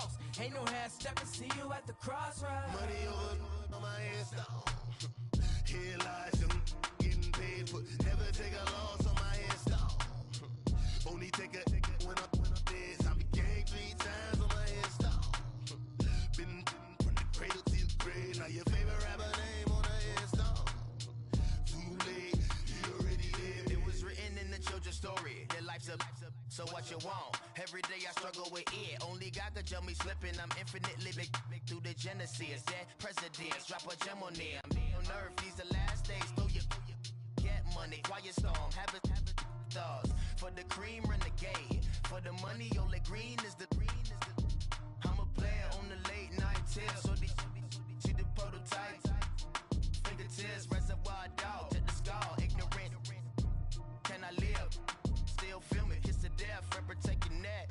most. Ain't no half stepping, see you at the crossroads. Money over on my headstone. Here lies young, getting paid for. Never take a loss on my headstone. Only take a when I'm dead. I be gang 3 times on my headstone. Been from the cradle to the grave. Now your favorite rapper name on the headstone. Too late, you already lived. It was written in the children's story. Their life's a so what you want? Every day I struggle with it. Only God could tell me slipping. I'm infinitely big through the genesis. Dead presidents, drop a gem on them. On earth, these the last days. Throw your get money, quiet storm. Have it stars. For the cream, renegade. For the money, only green is the. I'm a player on the late night tips. So these see the prototype. Fingertips, reservoir dog to the skull. Ignorant. Can I live? Still film it. Hits to death. Protect your neck.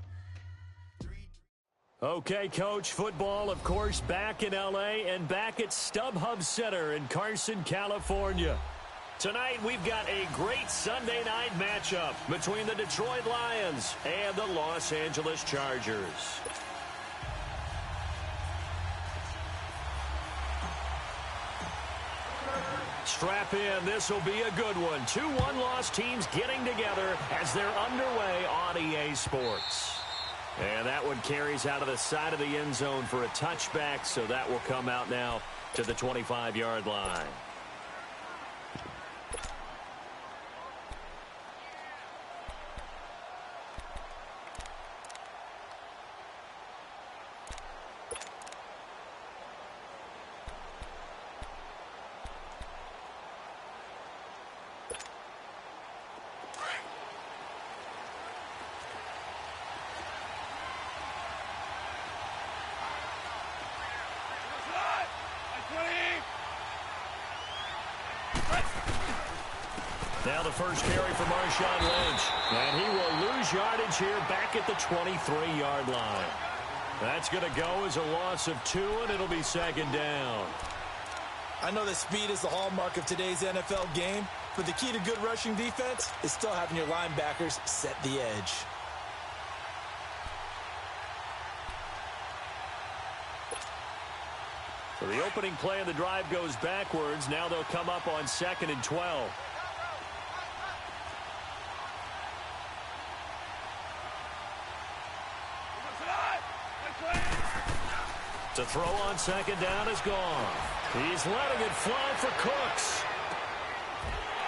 Okay, Coach, football, of course, back in L.A. and back at StubHub Center in Carson, California. Tonight, we've got a great Sunday night matchup between the Detroit Lions and the Los Angeles Chargers. Strap in. This will be a good one. 2 one-loss teams getting together as they're underway on EA Sports. And that one carries out of the side of the end zone for a touchback, so that will come out now to the 25-yard line. Now the first carry for Marshawn Lynch. And he will lose yardage here back at the 23-yard line. That's going to go as a loss of 2, and it'll be second down. I know that speed is the hallmark of today's NFL game, but the key to good rushing defense is still having your linebackers set the edge. So the opening play of the drive goes backwards. Now they'll come up on 2nd and 12. To throw on 2nd down is gone. He's letting it fly for Cooks.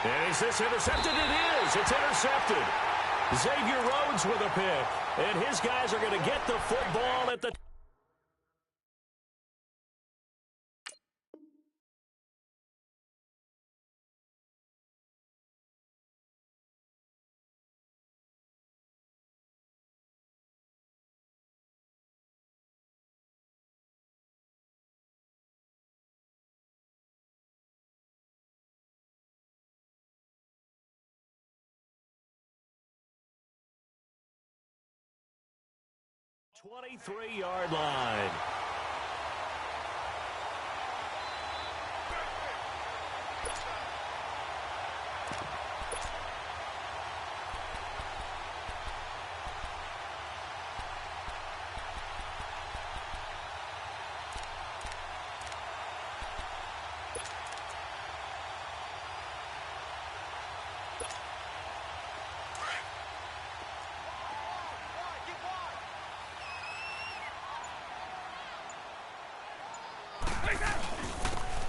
And is this intercepted? It is. It's intercepted. Xavier Rhodes with a pick. And his guys are going to get the football at the... ...23-yard line.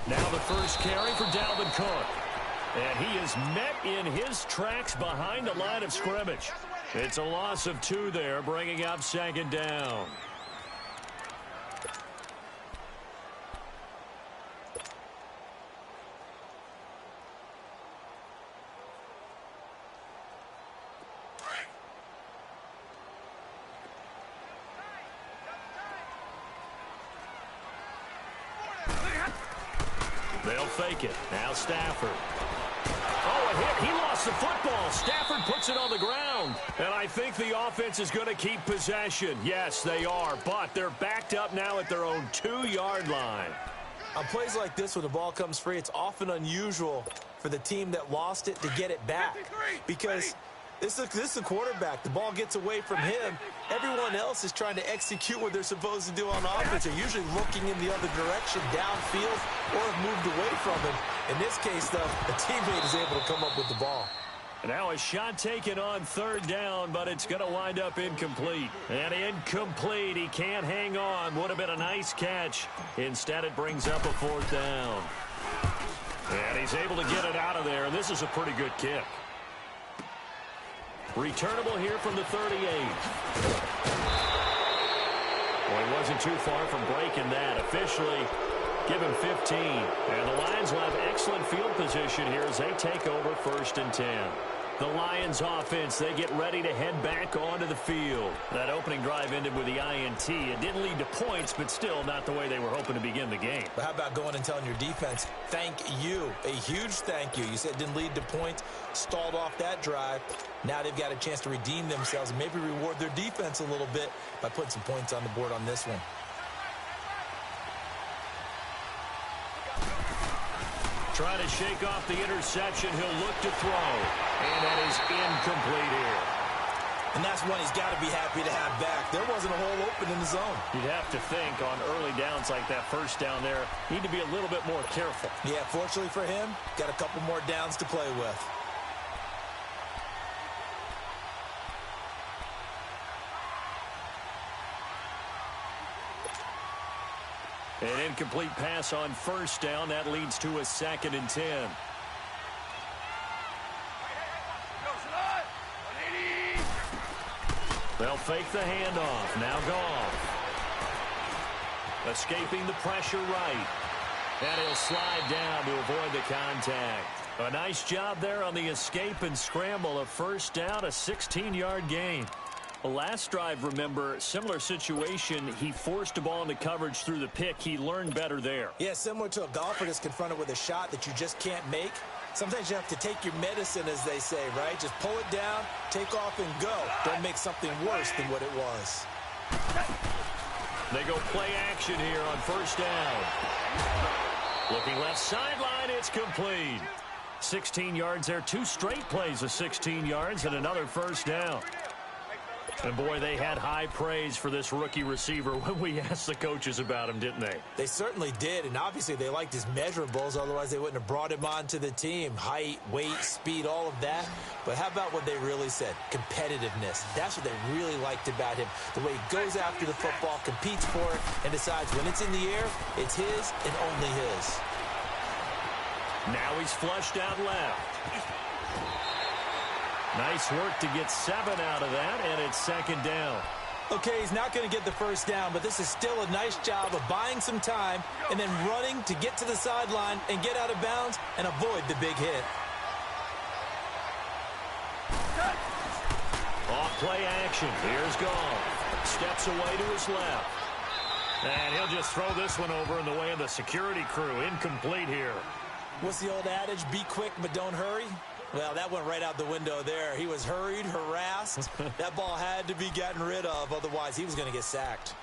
Now the first carry for Dalvin Cook. And he is met in his tracks behind the line of scrimmage. It's a loss of 2 there, bringing up 2nd down. They'll fake it. Now Stafford. Oh, a hit. He lost the football. Stafford puts it on the ground. And I think the offense is going to keep possession. Yes, they are. But they're backed up now at their own 2-yard line. On plays like this where the ball comes free, it's often unusual for the team that lost it to get it back. Because This is the quarterback. The ball gets away from him. Everyone else is trying to execute what they're supposed to do on offense. They're usually looking in the other direction, downfield, or have moved away from him. In this case, though, a teammate is able to come up with the ball. Now a shot taken on third down, but it's going to wind up incomplete. And incomplete. He can't hang on. Would have been a nice catch. Instead, it brings up a fourth down. And he's able to get it out of there, and this is a pretty good kick. Returnable here from the 38. Well, he wasn't too far from breaking that. Officially, give him 15. And the Lions will have excellent field position here as they take over 1st and 10. The Lions offense, they get ready to head back onto the field. That opening drive ended with the INT. It didn't lead to points, but still not the way they were hoping to begin the game. But how about going and telling your defense, thank you, a huge thank you. You said it didn't lead to points, stalled off that drive. Now they've got a chance to redeem themselves and maybe reward their defense a little bit by putting some points on the board on this one. Trying to shake off the interception. He'll look to throw. And that is incomplete here. And that's one he's got to be happy to have back. There wasn't a hole open in the zone. You'd have to think on early downs like that first down there, need to be a little bit more careful. Yeah, fortunately for him, got a couple more downs to play with. An incomplete pass on first down. That leads to a 2nd and 10. They'll fake the handoff. Now Goff. Escaping the pressure right. And he'll slide down to avoid the contact. A nice job there on the escape and scramble. A first down, a 16-yard gain. Last drive, remember, similar situation. He forced a ball into coverage through the pick. He learned better there. Yeah, similar to a golfer that's confronted with a shot that you just can't make. Sometimes you have to take your medicine, as they say, right? Just pull it down, take off, and go. Don't make something worse than what it was. They go play action here on first down. Looking left sideline, it's complete. 16 yards there, 2 straight plays of 16 yards and another first down. And, boy, they had high praise for this rookie receiver when we asked the coaches about him, didn't they? They certainly did, and obviously they liked his measurables. Otherwise, they wouldn't have brought him onto the team. Height, weight, speed, all of that. But how about what they really said? Competitiveness. That's what they really liked about him. The way he goes after the football, competes for it, and decides when it's in the air, it's his and only his. Now he's flushed out left. Nice work to get 7 out of that, and it's 2nd down. Okay, he's not going to get the first down, but this is still a nice job of buying some time and then running to get to the sideline and get out of bounds and avoid the big hit. Off play action. Here's Goff. Steps away to his left. And he'll just throw this one over in the way of the security crew. Incomplete here. What's the old adage? Be quick, but don't hurry. Well, that went right out the window there. He was hurried, harassed. That ball had to be gotten rid of, otherwise he was going to get sacked.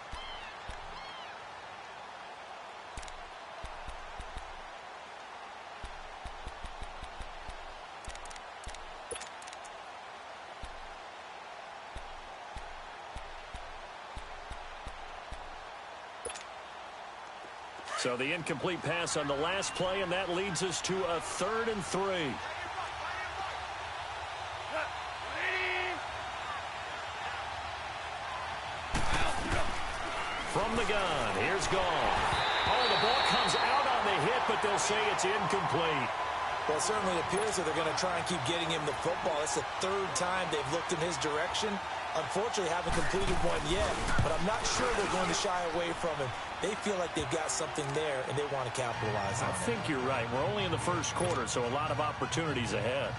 So the incomplete pass on the last play, and that leads us to a 3rd and 3. From the gun, here's Goff. Oh, the ball comes out on the hit, but they'll say it's incomplete. Well, it certainly appears that they're going to try and keep getting him the football. It's the 3rd time they've looked in his direction. Unfortunately, haven't completed one yet, but I'm not sure they're going to shy away from him. They feel like they've got something there, and they want to capitalize on it. I think you're right. We're only in the first quarter, so a lot of opportunities ahead.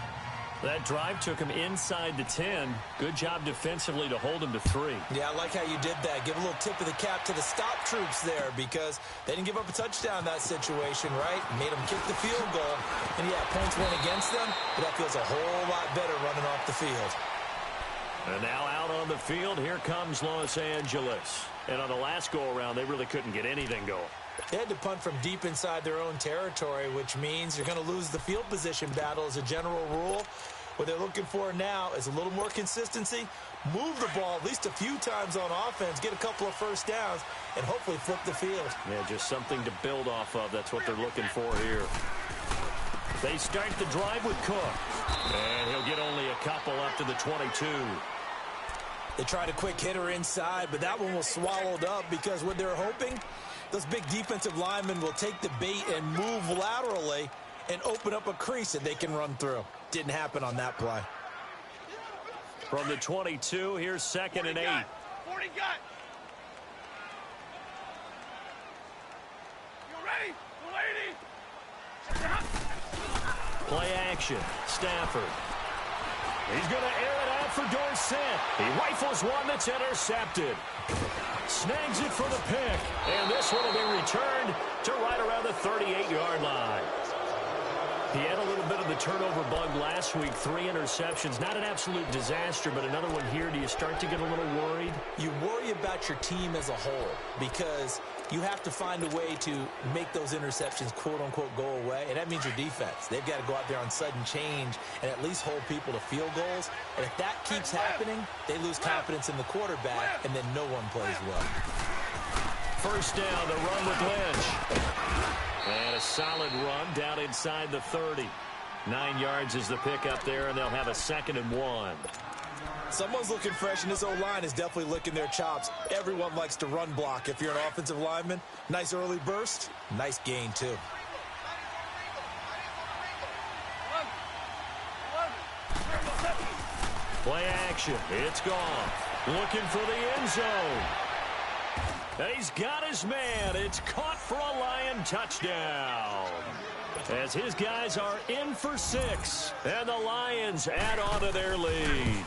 That drive took him inside the 10. Good job defensively to hold him to 3. Yeah, I like how you did that. Give a little tip of the cap to the stop troops there because they didn't give up a touchdown in that situation, right? Made them kick the field goal. And, yeah, points went against them, but that feels a whole lot better running off the field. And now out on the field, here comes Los Angeles. And on the last go-around, they really couldn't get anything going. They had to punt from deep inside their own territory, which means you're going to lose the field position battle as a general rule. What they're looking for now is a little more consistency, move the ball at least a few times on offense, get a couple of first downs, and hopefully flip the field. Yeah, just something to build off of. That's what they're looking for here. They start the drive with Cook. And he'll get only a couple up to the 22. They tried a quick hitter inside, but that one was swallowed up because what they're hoping, those big defensive linemen will take the bait and move laterally and open up a crease that they can run through. Didn't happen on that play. From the 22, here's 2nd and 8. 40 got. You ready? Lady. Play action. Stafford. He's going to air it out for Dorsett. He rifles one that's intercepted. Snags it for the pick. And this one will be returned to right around the 38-yard line. He had a little bit of the turnover bug last week, 3 interceptions. Not an absolute disaster, but another one here. Do you start to get a little worried? You worry about your team as a whole because you have to find a way to make those interceptions, quote-unquote, go away, and that means your defense. They've got to go out there on sudden change and at least hold people to field goals. And if that keeps happening, they lose confidence in the quarterback, and then no one plays well. First down, the run with Lynch. And a solid run down inside the 30. 9 yards is the pickup there, and they'll have a 2nd and 1. Someone's looking fresh, and this O-line is definitely licking their chops. Everyone likes to run block. If you're an offensive lineman, nice early burst, nice gain, too. Play action. It's gone. Looking for the end zone. And he's got his man. It's caught for a Lion touchdown. As his guys are in for 6. And the Lions add on to their lead.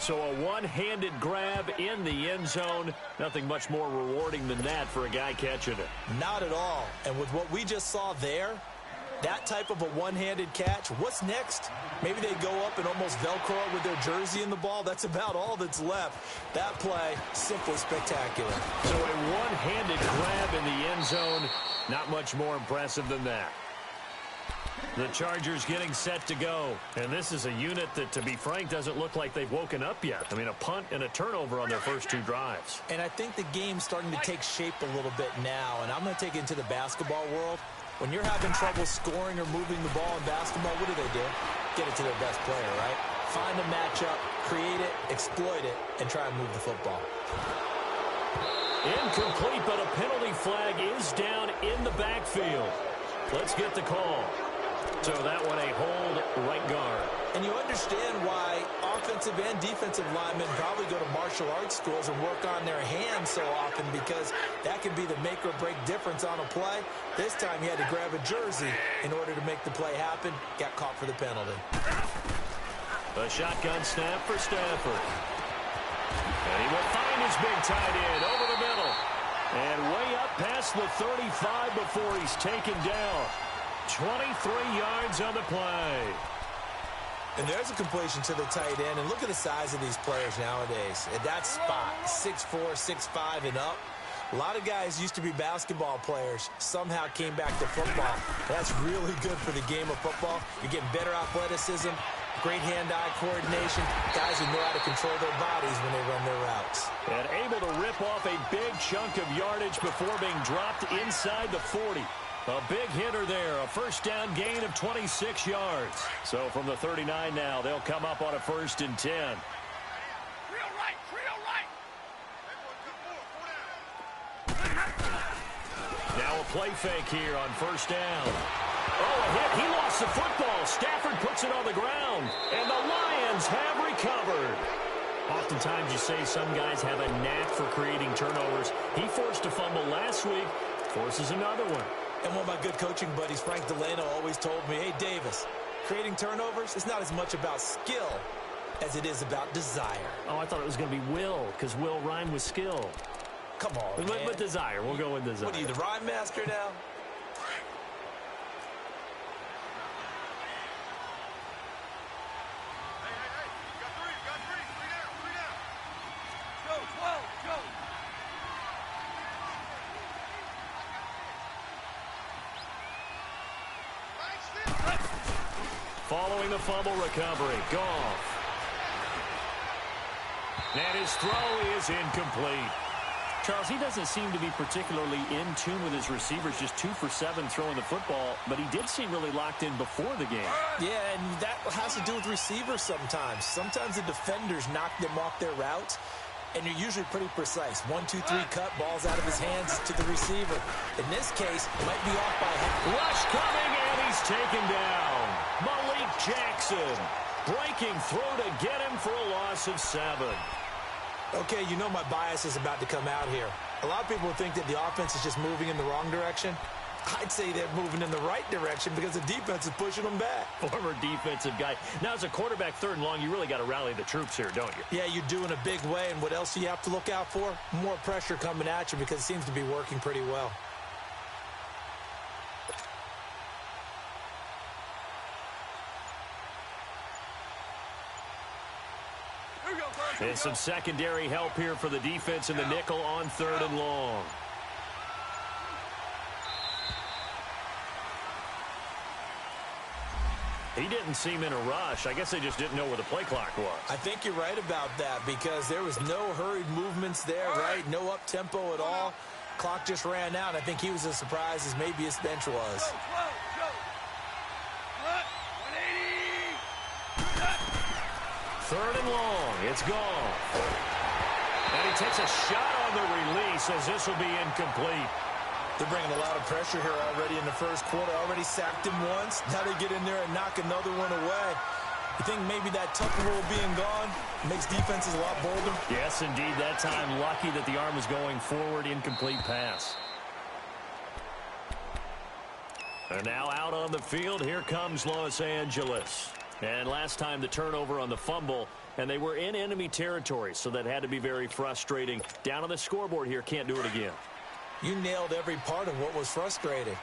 So a one-handed grab in the end zone. Nothing much more rewarding than that for a guy catching it. Not at all. And with what we just saw there, that type of a one-handed catch, what's next? Maybe they go up and almost Velcro it with their jersey in the ball. That's about all that's left. That play, simply spectacular. So a one-handed grab in the end zone, not much more impressive than that. The Chargers getting set to go. And this is a unit that, to be frank, doesn't look like they've woken up yet. I mean, a punt and a turnover on their first 2 drives. And I think the game's starting to take shape a little bit now. And I'm going to take it into the basketball world. When you're having trouble scoring or moving the ball in basketball, what do? Get it to their best player, right? Find a matchup, create it, exploit it, and try and move the football. Incomplete, but a penalty flag is down in the backfield. Let's get the call. So that one a hold right guard. And you understand why offensive and defensive linemen probably go to martial arts schools and work on their hands so often, because that can be the make or break difference on a play. This time he had to grab a jersey in order to make the play happen. Got caught for the penalty. A shotgun snap for Stafford. And he will find his big tight end over the middle. And way up past the 35 before he's taken down. 23 yards on the play. And there's a completion to the tight end. And look at the size of these players nowadays. At that spot, 6'4", 6'5", and up. A lot of guys used to be basketball players, somehow came back to football. That's really good for the game of football. You're getting better athleticism, great hand-eye coordination, guys who know how to control their bodies when they run their routes. And able to rip off a big chunk of yardage before being dropped inside the 40. A big hitter there, a first down gain of 26 yards. So from the 39 now, they'll come up on a 1st and 10. Real right. Now a play fake here on 1st down. Oh, a hit. He lost the football. Stafford puts it on the ground. And the Lions have recovered. Oftentimes you say some guys have a knack for creating turnovers. He forced a fumble last week, forces another one. And one of my good coaching buddies, Frank Delano, always told me, hey, Davis, creating turnovers is not as much about skill as it is about desire. Oh, I thought it was going to be will, because will rhyme with skill. Come on, man. But desire. We'll go with desire. What are you, the rhyme master now? following the fumble recovery. Goff. And his throw is incomplete. Charles, he doesn't seem to be particularly in tune with his receivers, just 2 for 7 throwing the football, but he did seem really locked in before the game. Yeah, and that has to do with receivers sometimes. Sometimes the defenders knock them off their routes, and you're usually pretty precise. 1, 2, 3 cut, balls out of his hands to the receiver. In this case, it might be off by half. Rush coming, and he's taken down. Malik Jackson breaking through to get him for a loss of 7. Okay, you know my bias is about to come out here. A lot of people think that the offense is just moving in the wrong direction. I'd say they're moving in the right direction because the defense is pushing them back. Former defensive guy. Now, as a quarterback, 3rd and long, you really got to rally the troops here, don't you? Yeah, you do in a big way. And what else do you have to look out for? More pressure coming at you because it seems to be working pretty well. There's some secondary help here for the defense in the nickel on 3rd and long. He didn't seem in a rush. I guess they just didn't know where the play clock was. I think you're right about that because there was no hurried movements there, right? No up-tempo at all. Clock just ran out. I think he was as surprised as maybe his bench was. Third and long. It's gone. And he takes a shot on the release as this will be incomplete. They're bringing a lot of pressure here already in the first quarter. Already sacked him once. Now they get in there and knock another one away. You think maybe that Tucker rule being gone makes defenses a lot bolder? Yes, indeed. That time, lucky that the arm was going forward. Incomplete pass. And now out on the field, here comes Los Angeles. And last time the turnover on the fumble, and they were in enemy territory, so that had to be very frustrating. Down on the scoreboard here, can't do it again. You nailed every part of what was frustrating.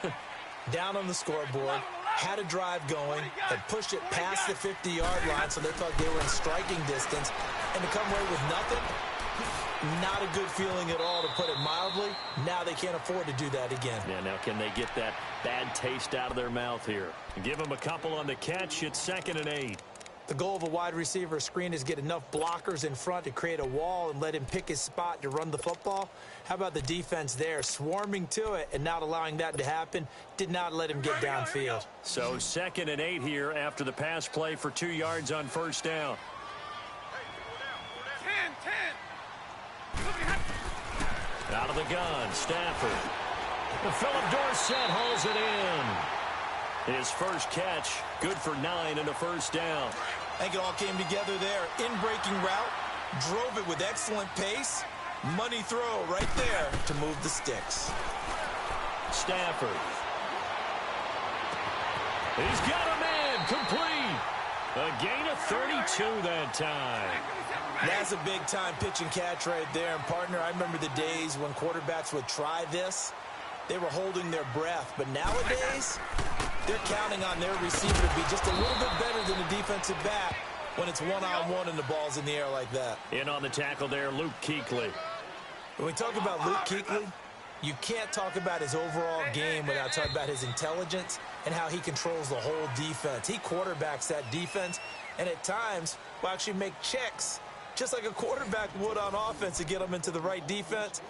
Down on the scoreboard, had a drive going, had pushed it past the 50-yard line so they thought they were in striking distance, and to come away with nothing, not a good feeling at all, to put it mildly. Now they can't afford to do that again. Yeah, now can they get that bad taste out of their mouth here? Give them a couple on the catch. It's 2nd and 8. The goal of a wide receiver screen is get enough blockers in front to create a wall and let him pick his spot to run the football. How about the defense there, swarming to it and not allowing that to happen? Did not let him get downfield. So 2nd and 8 here after the pass play for 2 yards on 1st down. 10. Out of the gun, Stafford. Philip Dorsett hauls it in. His first catch, good for 9 and a 1st down. I think it all came together there. In-breaking route, drove it with excellent pace. Money throw right there to move the sticks. Stafford. He's got a man, complete. A gain of 32 that time. That's a big-time pitch and catch right there. And, partner, I remember the days when quarterbacks would try this. They were holding their breath. But nowadays, they're counting on their receiver to be just a little bit better than the defensive back when it's one-on-one and the ball's in the air like that. In on the tackle there, Luke Kuechly. When we talk about Luke Kuechly, you can't talk about his overall game without talking about his intelligence and how he controls the whole defense. He quarterbacks that defense, and at times will actually make checks, just like a quarterback would on offense to get them into the right defense.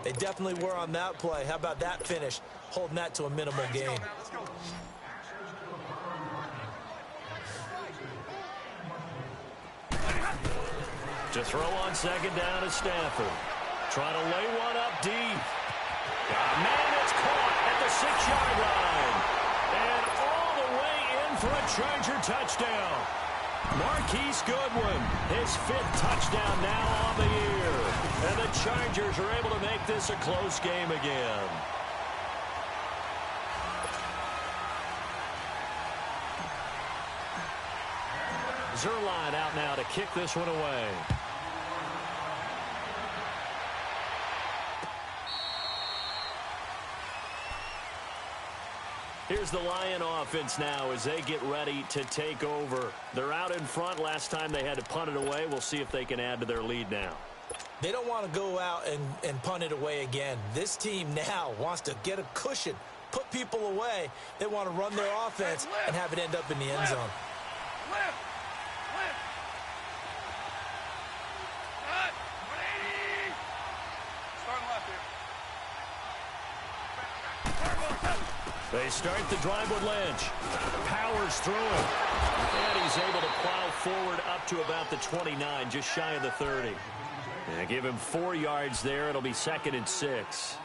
They definitely were on that play. How about that finish? Holding that to a minimal gain. To throw on 2nd down is Stafford. Trying to lay one up deep. Man, it's caught at the 6-yard line. And all the way in for a Charger touchdown. Marquise Goodwin, his 5th touchdown now on the year. And the Chargers are able to make this a close game again. Zuerlein out now to kick this one away. Here's the Lion offense now as they get ready to take over. They're out in front. Last time they had to punt it away. We'll see if they can add to their lead now. They don't want to go out and punt it away again. This team now wants to get a cushion, put people away. They want to run their offense and have it end up in the end zone. They start the drive with Lynch. Powers through him. And he's able to plow forward up to about the 29, just shy of the 30. And give him 4 yards there. It'll be 2nd and 6.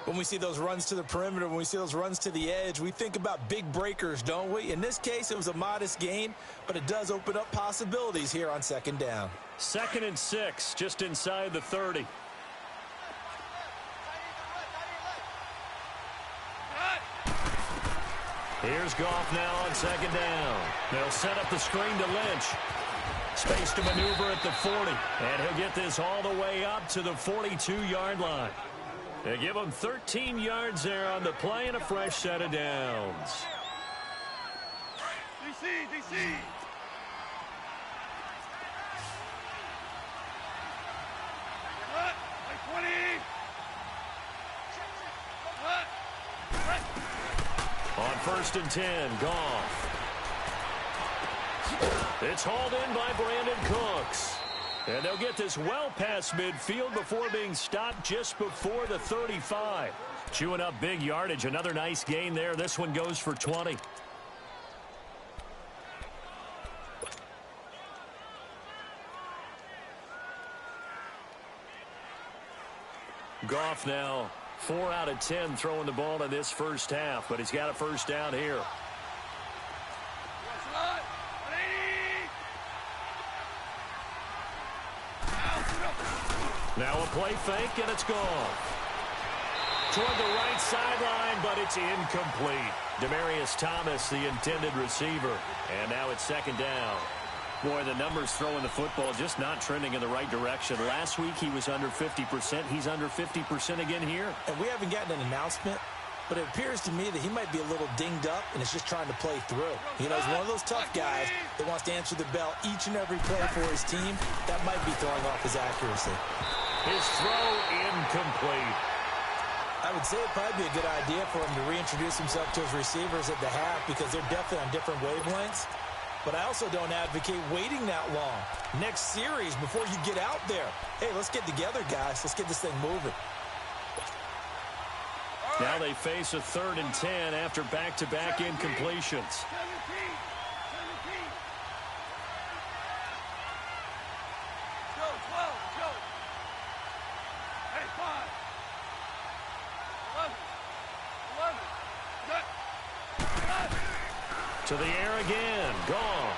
When we see those runs to the perimeter, when we see those runs to the edge, we think about big breakers, don't we? In this case, it was a modest gain, but it does open up possibilities here on 2nd down. 2nd and 6, just inside the 30. Here's Goff now on 2nd down. They'll set up the screen to Lynch. Space to maneuver at the 40. And he'll get this all the way up to the 42-yard line. They give him 13 yards there on the play and a fresh set of downs. DC. Cut. Like 20. Cut. On 1st and 10, Goff. It's hauled in by Brandon Cooks. And they'll get this well past midfield before being stopped just before the 35. Chewing up big yardage. Another nice gain there. This one goes for 20. Goff now 4 out of 10 throwing the ball in this first half, but he's got a first down here. Now a play fake, and it's gone. Toward the right sideline, but it's incomplete. Demaryius Thomas, the intended receiver. And now it's 2nd down. Boy, the numbers throwing the football just not trending in the right direction. Last week he was under 50%. He's under 50% again here. And we haven't gotten an announcement, but it appears to me that he might be a little dinged up and is just trying to play through. You know, he's one of those tough guys that wants to answer the bell each and every play for his team. That might be throwing off his accuracy. His throw incomplete. I would say it'd probably be a good idea for him to reintroduce himself to his receivers at the half because they're definitely on different wavelengths. But I also don't advocate waiting that long. Next series, before you get out there, hey, let's get together, guys. Let's get this thing moving. Now they face a 3rd and 10 after back-to-back incompletions. To the air again. Goff.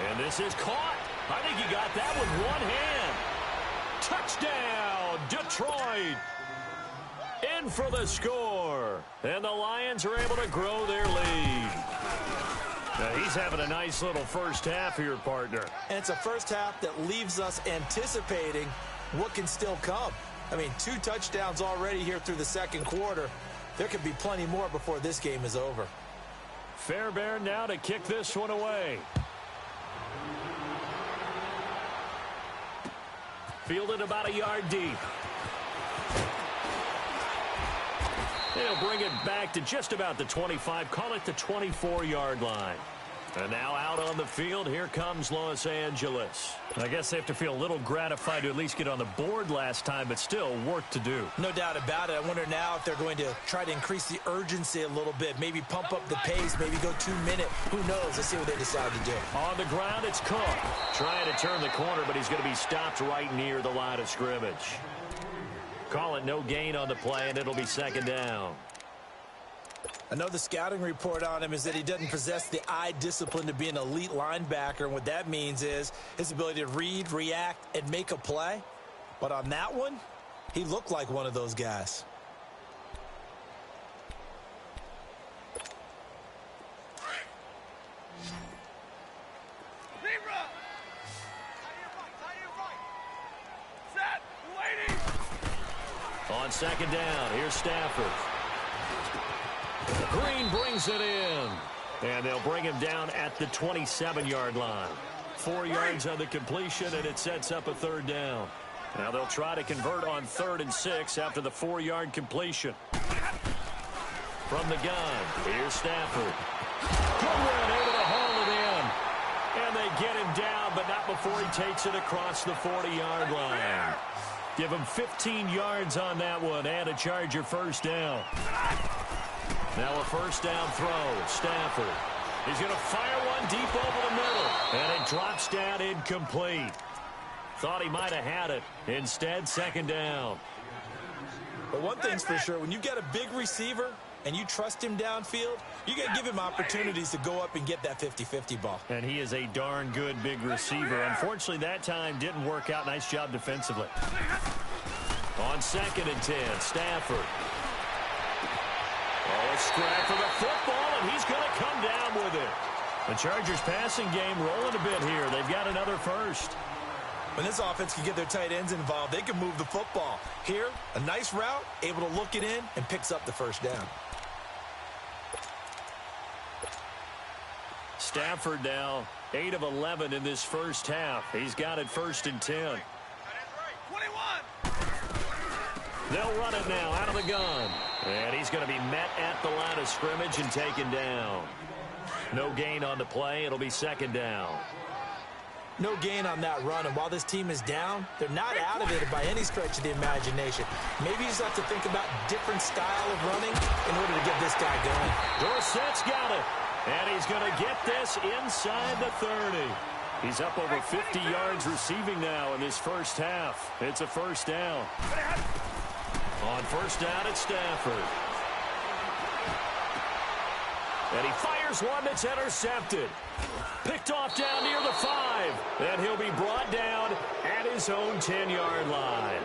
And this is caught. I think he got that with one hand. Touchdown, Detroit. In for the score. And the Lions are able to grow their lead. Now he's having a nice little first half here, partner. And it's a first half that leaves us anticipating what can still come. I mean, 2 touchdowns already here through the 2nd quarter. There could be plenty more before this game is over. Fairbairn now to kick this one away. Fielded about a yard deep. They'll bring it back to just about the 25. Call it the 24-yard line. And now out on the field, here comes Los Angeles. I guess they have to feel a little gratified to at least get on the board last time, but still work to do. No doubt about it. I wonder now if they're going to try to increase the urgency a little bit, maybe pump up the pace, maybe go 2-minute. Who knows? Let's see what they decide to do. On the ground, it's Cook. Trying to turn the corner, but he's going to be stopped right near the line of scrimmage. Call it no gain on the play, and it'll be 2nd down. I know the scouting report on him is that he doesn't possess the eye discipline to be an elite linebacker, and what that means is his ability to read, react, and make a play. But on that one, he looked like one of those guys. On 2nd down, here's Stafford. Green brings it in. And they'll bring him down at the 27-yard line. 4 yards on the completion, and it sets up a 3rd down. Now they'll try to convert on 3rd and 6 after the 4-yard completion. From the gun, here's Stafford. but not before he takes it across the 40-yard line. Give him 15 yards on that one and a Charger first down. Now a first down throw. Stafford. He's going to fire one deep over the middle. And it drops down incomplete. Thought he might have had it. Instead, second down. But one thing's for sure, when you've got a big receiver and you trust him downfield, you got to give him opportunities to go up and get that 50-50 ball. And he is a darn good big receiver. Unfortunately, that time didn't work out. Nice job defensively. On 2nd and 10, Stafford. Oh, a scrap for the football, and he's going to come down with it. The Chargers passing game rolling a bit here. They've got another first. When this offense can get their tight ends involved, they can move the football. Here, a nice route, able to look it in, and picks up the first down. Stafford now 8 of 11 in this first half. He's got it 1st and 10. 21. They'll run it now out of the gun. And he's going to be met at the line of scrimmage and taken down. No gain on the play. It'll be second down. No gain on that run, and while this team is down, they're not out of it by any stretch of the imagination. Maybe you just have to think about different style of running in order to get this guy going. Dorsett's got it, and he's going to get this inside the 30. He's up over 50 yards receiving now in this first half. It's a first down. On first down, it's Stafford. And he fires one that's intercepted. Picked off down near the 5. And he'll be brought down at his own 10-yard line.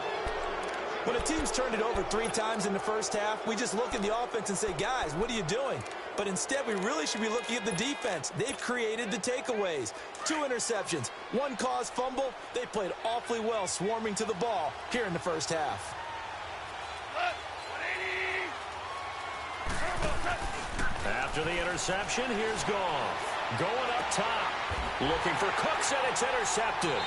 When a team's turned it over 3 times in the first half, we just look at the offense and say, guys, what are you doing? But instead, we really should be looking at the defense. They've created the takeaways. 2 interceptions, 1 caused fumble. They played awfully well swarming to the ball here in the first half. After the interception, here's Goff. Going up top. Looking for Cooks, and it's intercepted.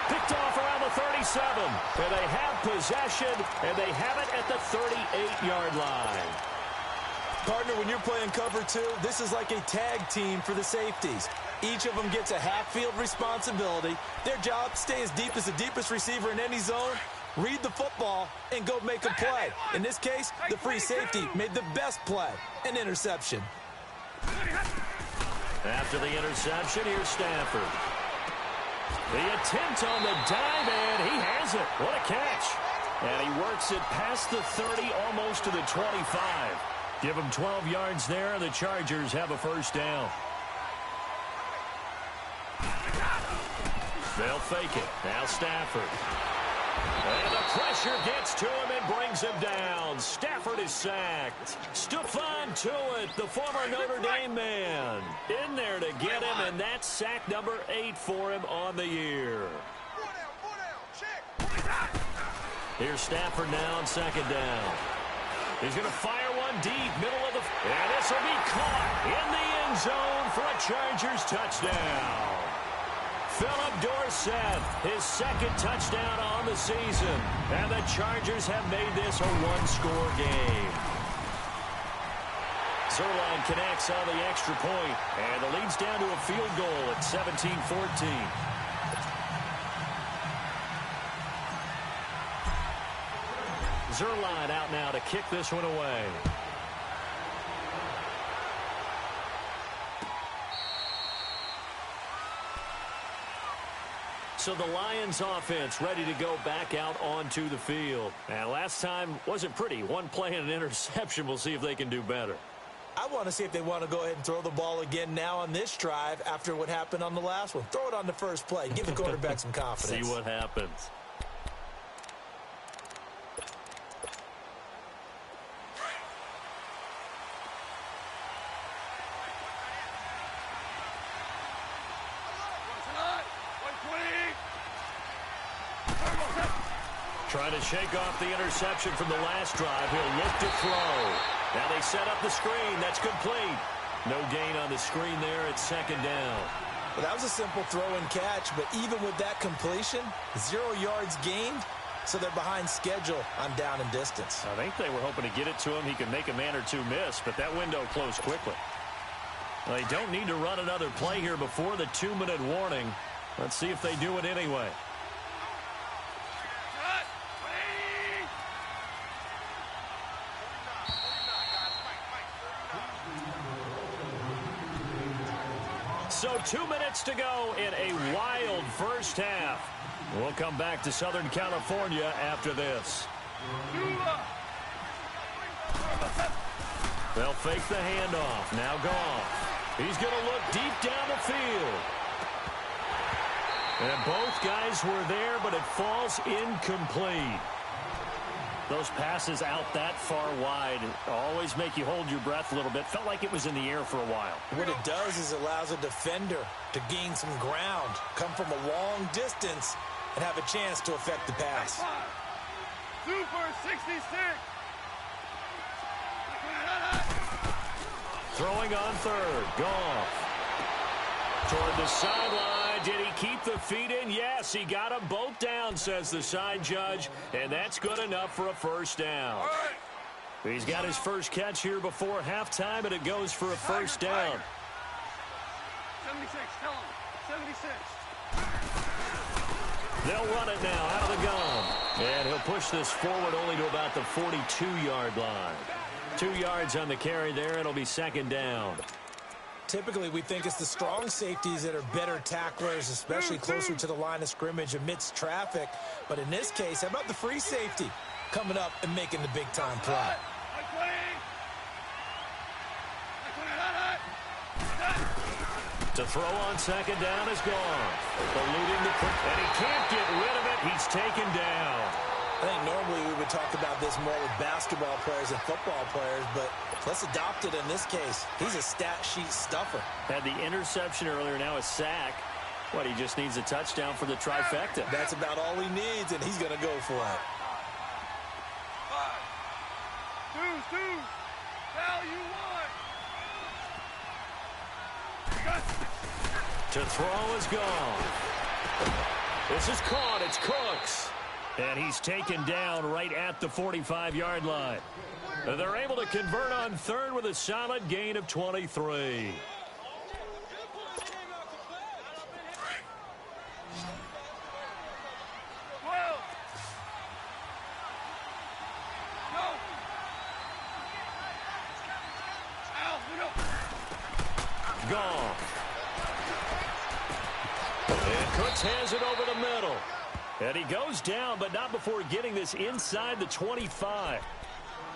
Picked off around the 37. And they have possession, and they have it at the 38-yard line. Partner, when you're playing cover 2, this is like a tag team for the safeties. Each of them gets a half-field responsibility. Their job, stay as deep as the deepest receiver in any zone, read the football, and go make a play. In this case, the free safety made the best play, an interception. After the interception, here's Stafford. The attempt on the dive, and he has it. What a catch. And he works it past the 30, almost to the 25. Give him 12 yards there, and the Chargers have a first down. They'll fake it. Now Stafford. And the pressure gets to him and brings him down. Stafford is sacked. Stephon Tuitt, the former Notre Dame man, in there to get him, and that's sack number 8 for him on the year. Here's Stafford now on second down. He's going to fire one deep, middle of the... And this will be caught in the end zone for a Chargers touchdown. Philip Dorsett, his second touchdown on the season. And the Chargers have made this a one-score game. Zuerlein connects on the extra point, and the lead's down to a field goal at 17-14. Zuerlein out now to kick this one away. So the Lions offense ready to go back out onto the field. And last time wasn't pretty. One play and an interception. We'll see if they can do better. I want to see if they want to go ahead and throw the ball again now on this drive after what happened on the last one. Throw it on the first play. Give the quarterback some confidence. See what happens. Trying to shake off the interception from the last drive. He'll look to throw. Now they set up the screen. That's complete. No gain on the screen there. It's second down. Well, that was a simple throw and catch, but even with that completion, 0 yards gained, so they're behind schedule on down and distance. I think they were hoping to get it to him. He could make a man or two miss, but that window closed quickly. Well, they don't need to run another play here before the 2-minute warning. Let's see if they do it anyway. So 2 minutes to go in a wild first half. We'll come back to Southern California after this. They'll fake the handoff. Now Goff. He's going to look deep down the field. And both guys were there, but it falls incomplete. Those passes out that far wide always make you hold your breath a little bit. Felt like it was in the air for a while. What it does is allows a defender to gain some ground, come from a long distance, and have a chance to affect the pass. Super 66. Throwing on third. Goff. Toward the sideline. Did he keep the feet in? Yes, he got them both down, says the side judge. And that's good enough for a first down. He's got his first catch here before halftime, and it goes for a first down. 76, tell him. 76. They'll run it now out of the gun. And he'll push this forward only to about the 42-yard line. 2 yards on the carry there. It'll be second down. Typically, we think it's the strong safeties that are better tacklers, especially closer to the line of scrimmage amidst traffic. But in this case, how about the free safety coming up and making the big-time play? To throw on second down is gone. Eluding the quick, and he can't get rid of it. He's taken down. I think normally we would talk about this more with basketball players and football players, but let's adopt it in this case. He's a stat sheet stuffer. Had the interception earlier, now a sack. What, he just needs a touchdown for the trifecta. That's about all he needs, and he's going to go for it. 2, value 1. To throw is gone. This is caught. It's Cooks. And he's taken down right at the 45-yard line. They're able to convert on third with a solid gain of 23. Goff. And Cooks has it over the middle. And he goes down, but not before getting this inside the 25.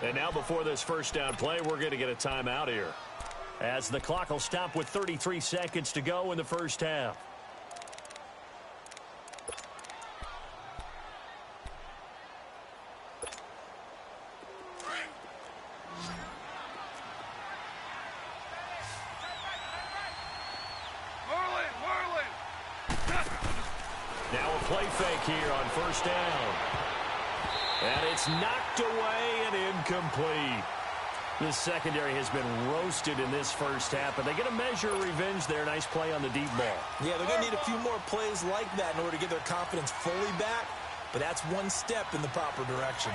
And now before this first down play, we're going to get a timeout here, as the clock will stop with 33 seconds to go in the first half. Now a play fake here on first down. And it's knocked away and incomplete. This secondary has been roasted in this first half, but they get a measure of revenge there. Nice play on the deep ball. Yeah, they're going to need a few more plays like that in order to get their confidence fully back, but that's one step in the proper direction.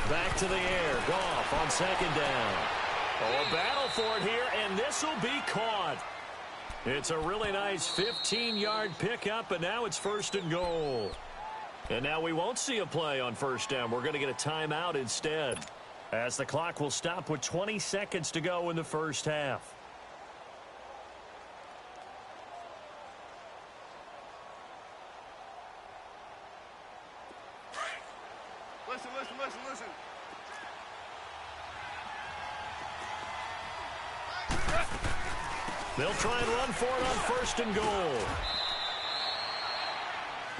Back to the air. Goff on second down. Oh, a battle for it here, and this will be caught. It's a really nice 15-yard pickup, and now it's first and goal. And now we won't see a play on first down. We're going to get a timeout instead, as the clock will stop with 20 seconds to go in the first half. Listen. They'll try and run for it on first and goal.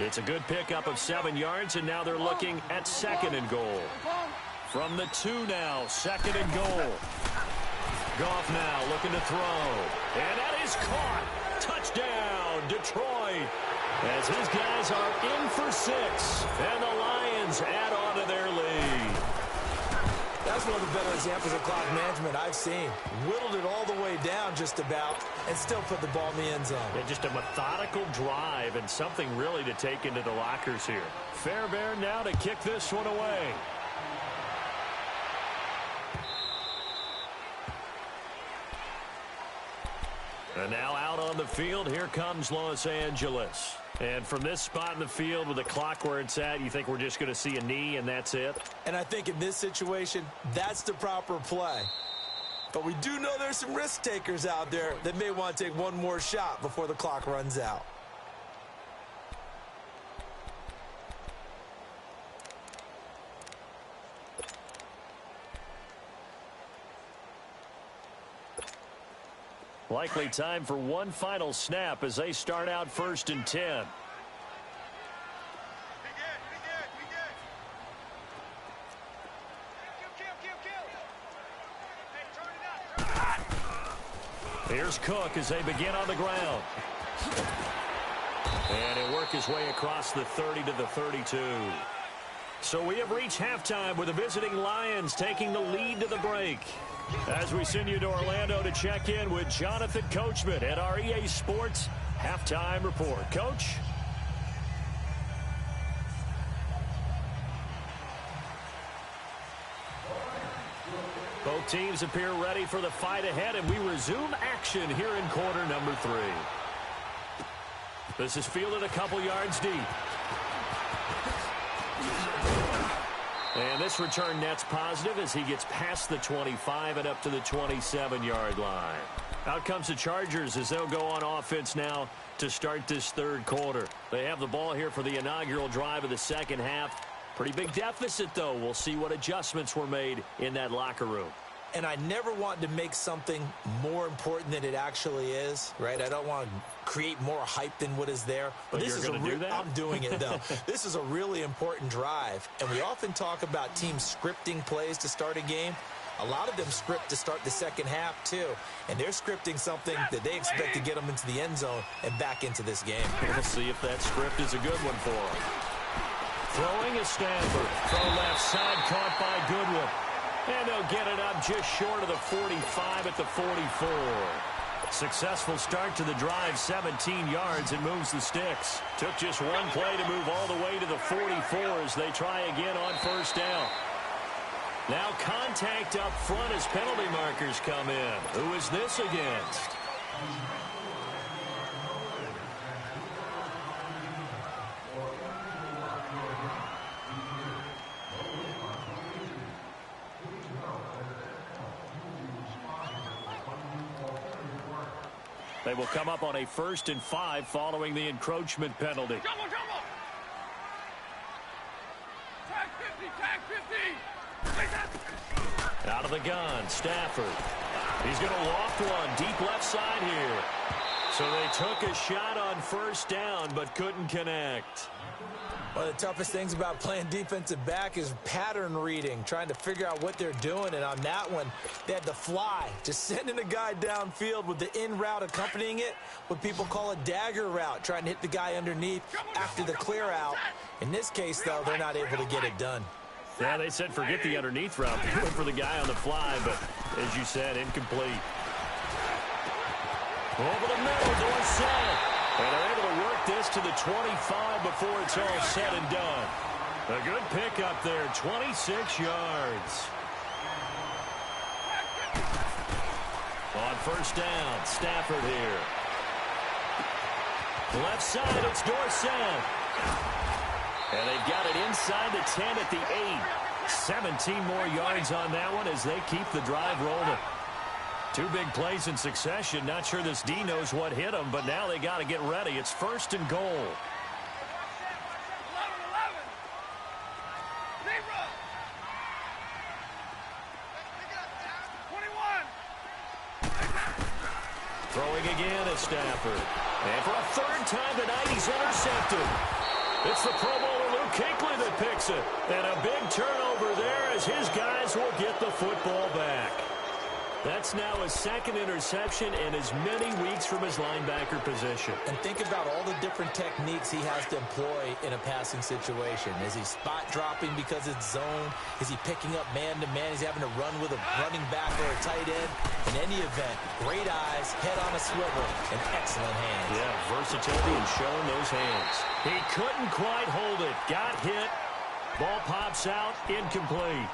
It's a good pickup of 7 yards, and now they're looking at second and goal. From the 2 now, second and goal. Goff now looking to throw. And that is caught. Touchdown, Detroit. As his guys are in for 6, and the Lions add on to their lead. That's one of the better examples of clock management I've seen. Whittled it all the way down just about and still put the ball in the end zone. Yeah, just a methodical drive and something really to take into the lockers here. Fairbairn now to kick this one away. And now out on the field, here comes Los Angeles. And from this spot in the field with the clock where it's at, you think we're just going to see a knee and that's it? And I think in this situation, that's the proper play. But we do know there's some risk takers out there that may want to take one more shot before the clock runs out. Likely time for one final snap as they start out 1st and 10. Here's Cook as they begin on the ground. And he'll work his way across the 30 to the 32. So we have reached halftime with the visiting Lions taking the lead to the break. As we send you to Orlando to check in with Jonathan Coachman at our EA Sports Halftime Report. Coach? Both teams appear ready for the fight ahead, and we resume action here in quarter number 3. This is fielded a couple yards deep. And this return net's positive as he gets past the 25 and up to the 27-yard line. Out comes the Chargers as they'll go on offense now to start this third quarter. They have the ball here for the inaugural drive of the second half. Pretty big deficit, though. We'll see what adjustments were made in that locker room. And I never want to make something more important than it actually is, right? I don't want to create more hype than what is there. But this is going to do that? I'm doing it, though. This is a really important drive. And we often talk about teams scripting plays to start a game. A lot of them script to start the second half, too. And they're scripting something that they expect to get them into the end zone and back into this game. We'll see if that script is a good one for them. Throwing is Stanford. Throw left side, caught by Goodwin. And they'll get it up just short of the 45 at the 44. Successful start to the drive, 17 yards, and moves the sticks. Took just one play to move all the way to the 44 as they try again on first down. Now contact up front as penalty markers come in. Who is this against? They will come up on a 1st and 5 following the encroachment penalty. Jumbo, jumbo! Tag 50, tag 50! Out of the gun, Stafford. He's going to loft one deep left side here. So they took a shot on first down but couldn't connect. One of the toughest things about playing defensive back is pattern reading, trying to figure out what they're doing. And on that one, they had to fly, just sending a guy downfield with the in route accompanying it, what people call a dagger route, trying to hit the guy underneath after the clear out. In this case, though, they're not able to get it done. Yeah, they said forget the underneath route. They went for the guy on the fly, but as you said, incomplete. Over the middle, Dorsett. And they're able to work this to the 25 before it's all said and done. A good pickup there, 26 yards. On first down, Stafford here. Left side, it's Dorsett. And they've got it inside the 10 at the 8. 17 more yards on that one as they keep the drive rolling. 2 big plays in succession. Not sure this D knows what hit them, but now they got to get ready. It's 1st and goal. 11, 11. Zebra. 21. Throwing again at Stafford. And for a 3rd time tonight, he's intercepted. It's the Pro Bowler Luke Kuechly that picks it. And a big turnover there as his guys will get the football back. That's now his 2nd interception and as many weeks from his linebacker position. And think about all the different techniques he has to employ in a passing situation. Is he spot dropping because it's zone? Is he picking up man-to-man? He's having to run with a running back or a tight end. In any event, great eyes, head on a swivel, and excellent hands. Yeah, versatility and showing those hands. He couldn't quite hold it. Got hit. Ball pops out, incomplete.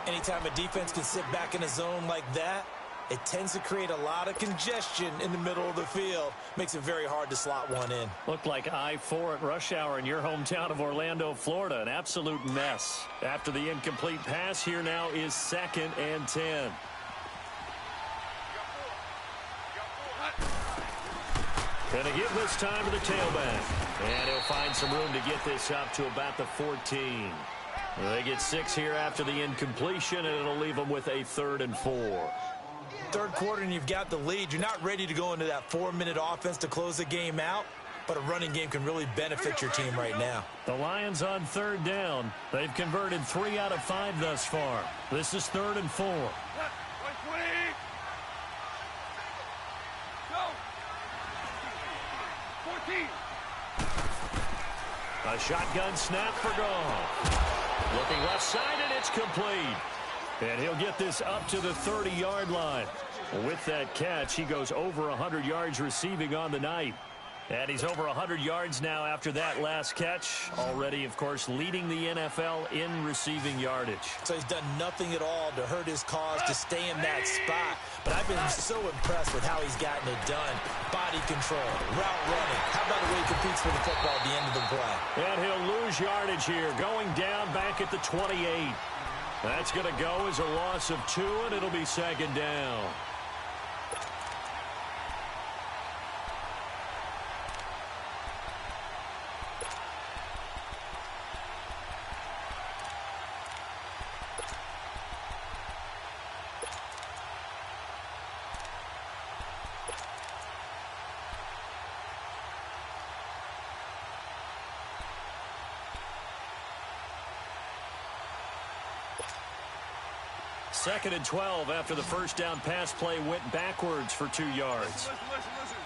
Anytime a defense can sit back in a zone like that, It tends to create a lot of congestion in the middle of the field. Makes it very hard to slot one in. Looked like I-4 at rush hour in your hometown of Orlando, Florida. An absolute mess. After the incomplete pass, here now is 2nd and 10. Gonna give this time to the tailback. And he'll find some room to get this up to about the 14. They get 6 here after the incompletion, and it'll leave them with a 3rd and 4. Third quarter and you've got the lead. You're not ready to go into that 4-minute offense to close the game out, but a running game can really benefit your team right now. The Lions on 3rd down. They've converted 3 out of 5 thus far. This is 3rd and 4. 120. Go. 14. A shotgun snap for Goff. Looking left side, and it's complete. And he'll get this up to the 30-yard line. With that catch, he goes over 100 yards receiving on the night. And he's over 100 yards now after that last catch. Already, of course, leading the NFL in receiving yardage. So he's done nothing at all to hurt his cause, to stay in that spot. But I've been so impressed with how he's gotten it done. Body control, route running. How about the way he competes for the football at the end of the play? And he'll lose yardage here, going down back at the 28. That's going to go as a loss of 2, and it'll be 2nd down. Second and 12 after the first down pass play went backwards for 2 yards. Listen.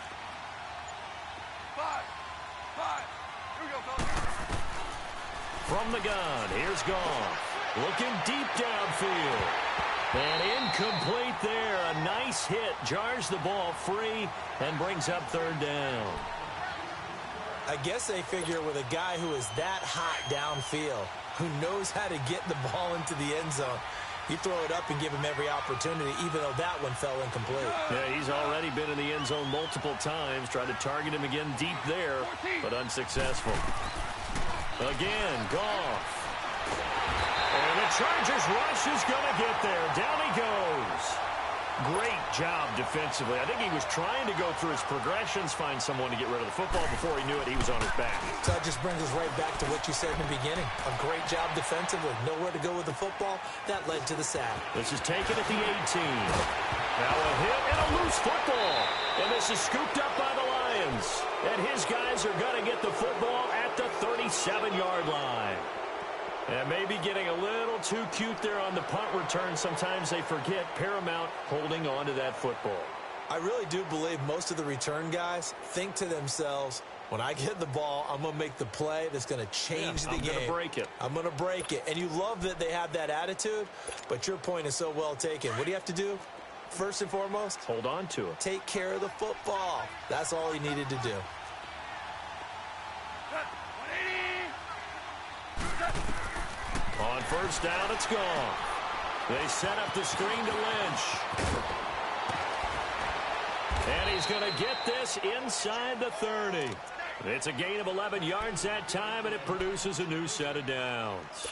5. Here we go, fellas. From the gun, here's Goff. Looking deep downfield. And incomplete there. A nice hit. Jars the ball free and brings up 3rd down. I guess they figure with a guy who is that hot downfield, who knows how to get the ball into the end zone, you throw it up and give him every opportunity, even though that one fell incomplete. Yeah, he's already been in the end zone multiple times. Tried to target him again deep there, but unsuccessful. Again, Goff. And the Chargers rush is going to get there. Down he goes. Great job defensively. I think he was trying to go through his progressions, find someone to get rid of the football. Before he knew it, he was on his back. So that just brings us right back to what you said in the beginning. A great job defensively. Nowhere to go with the football. That led to the sack. This is taken at the 18. Now a hit and a loose football. And this is scooped up by the Lions. And his guys are going to get the football at the 37-yard line. And maybe getting a little too cute there on the punt return. Sometimes they forget Paramount holding on to that football. I really do believe most of the return guys think to themselves, when I get the ball, I'm going to make the play that's going to change the game. I'm going to break it. I'm going to break it. And you love that they have that attitude, but your point is so well taken. What do you have to do? First and foremost, hold on to it. Take care of the football. That's all he needed to do. On first down, it's gone. They set up the screen to Lynch. And he's going to get this inside the 30. It's a gain of 11 yards that time, and it produces a new set of downs.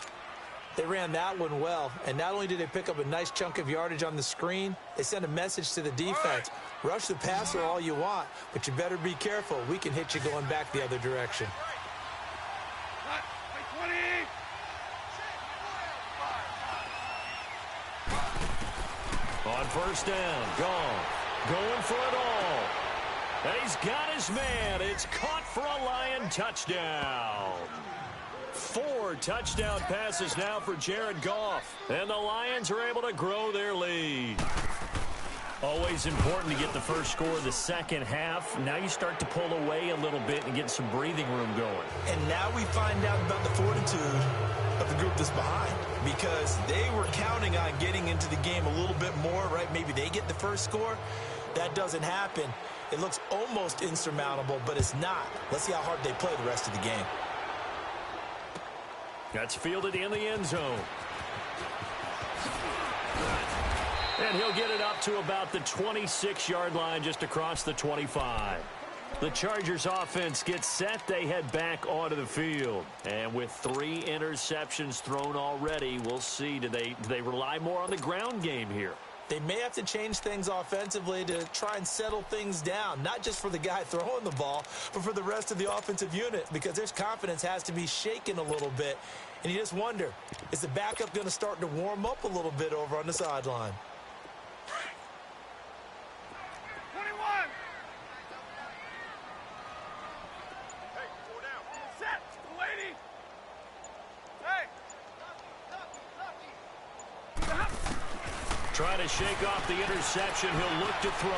They ran that one well, and not only did they pick up a nice chunk of yardage on the screen, they sent a message to the defense. Rush the passer all you want, but you better be careful. We can hit you going back the other direction. On first down, going for it all. And he's got his man. It's caught for a Lion touchdown. 4 touchdown passes now for Jared Goff. And the Lions are able to grow their lead. Always important to get the first score of the second half. Now you start to pull away a little bit and get some breathing room going. And now we find out about the fortitude of the group that's behind, because they were counting on getting into the game a little bit more, right? Maybe they get the first score. That doesn't happen. It looks almost insurmountable, but it's not. Let's see how hard they play the rest of the game. That's fielded in the end zone. And he'll get it up to about the 26-yard line, just across the 25. The Chargers offense gets set. They head back onto the field. And with 3 interceptions thrown already, we'll see. Do they rely more on the ground game here? They may have to change things offensively to try and settle things down, not just for the guy throwing the ball, but for the rest of the offensive unit, because their confidence has to be shaken a little bit. And you just wonder, is the backup going to start to warm up a little bit over on the sideline? 21. Hey, 4 down. Set. Lady. Hey. Trying to shake off the interception. He'll look to throw.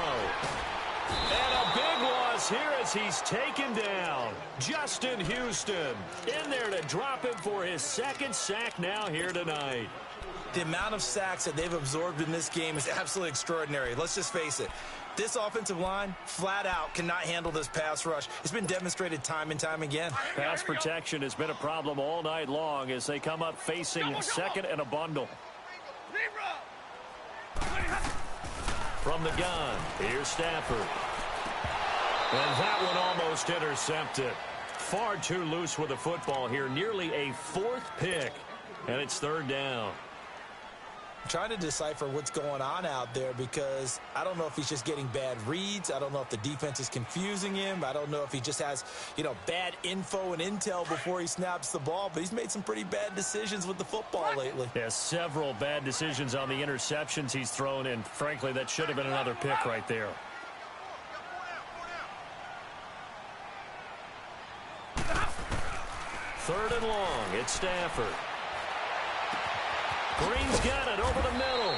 And a big loss here as he's taken down. Justin Houston in there to drop him for his 2nd sack now here tonight. The amount of sacks that they've absorbed in this game is absolutely extraordinary. Let's just face it. This offensive line, flat out, cannot handle this pass rush. It's been demonstrated time and time again. Pass protection has been a problem all night long as they come up facing 2nd and a bundle. From the gun, here's Stafford. And that one almost intercepted. Far too loose with the football here. Nearly a 4th pick. And it's 3rd down. I'm trying to decipher what's going on out there because I don't know if he's just getting bad reads. I don't know if the defense is confusing him. I don't know if he just has, bad info and intel before he snaps the ball. But he's made some pretty bad decisions with the football lately. Yeah, several bad decisions on the interceptions he's thrown, and frankly, that should have been another pick right there. Third and long, it's Stafford. Green's got it over the middle.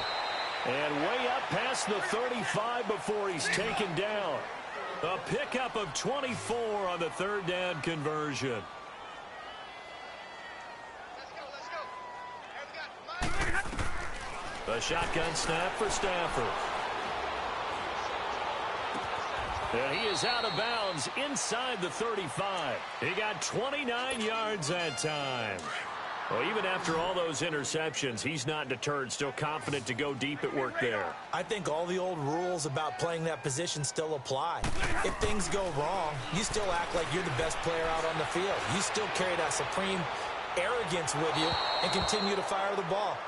And way up past the 35 before he's taken down. A pickup of 24 on the 3rd down conversion. The shotgun snap for Stafford. And he is out of bounds inside the 35. He got 29 yards that time. Well, even after all those interceptions, he's not deterred, still confident to go deep at work there. I think all the old rules about playing that position still apply. If things go wrong, you still act like you're the best player out on the field. You still carry that supreme arrogance with you and continue to fire the ball.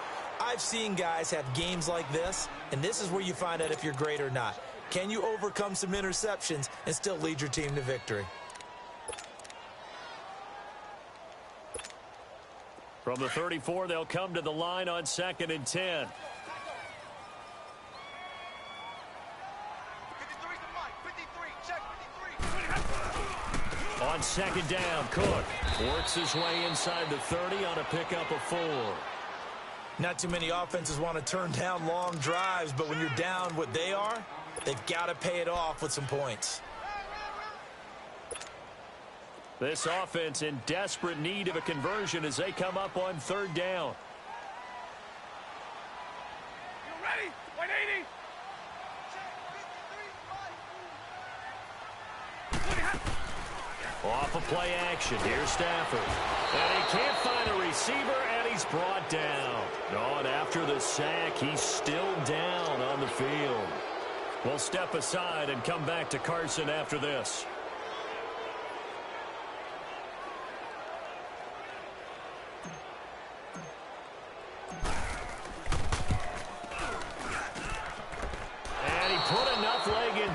I've seen guys have games like this, and this is where you find out if you're great or not. Can you overcome some interceptions and still lead your team to victory? From the 34, they'll come to the line on 2nd and 10. On 2nd down, Cook works his way inside the 30 on a pickup of 4. Not too many offenses want to turn down long drives, but when you're down what they are, they've got to pay it off with some points. This offense in desperate need of a conversion as they come up on 3rd down. You ready? 180. Off of play action. Here's Stafford. And he can't find a receiver, and he's brought down. Oh, and after the sack, he's still down on the field. We'll step aside and come back to Carson after this.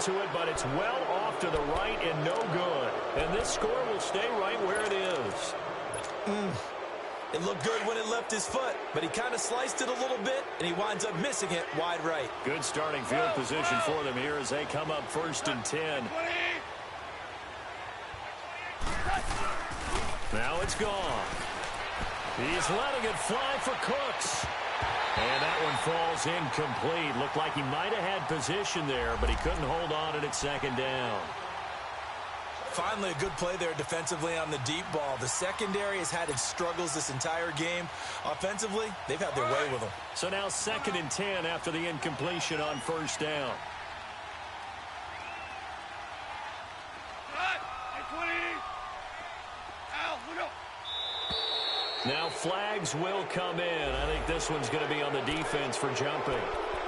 To it, but it's well off to the right and no good. And this score will stay right where it is. It looked good when it left his foot, but he kind of sliced it a little bit, and he winds up missing it wide right. Good starting field position for them here as they come up 1st and 10. Now it's gone. He's letting it fly for Cooks. And that one falls incomplete. Looked like he might have had position there, but he couldn't hold on it at 2nd down. Finally, a good play there defensively on the deep ball. The secondary has had its struggles this entire game. Offensively, they've had their way with them. So now 2nd and 10 after the incompletion on 1st down. Now flags will come in. I think this one's going to be on the defense for jumping.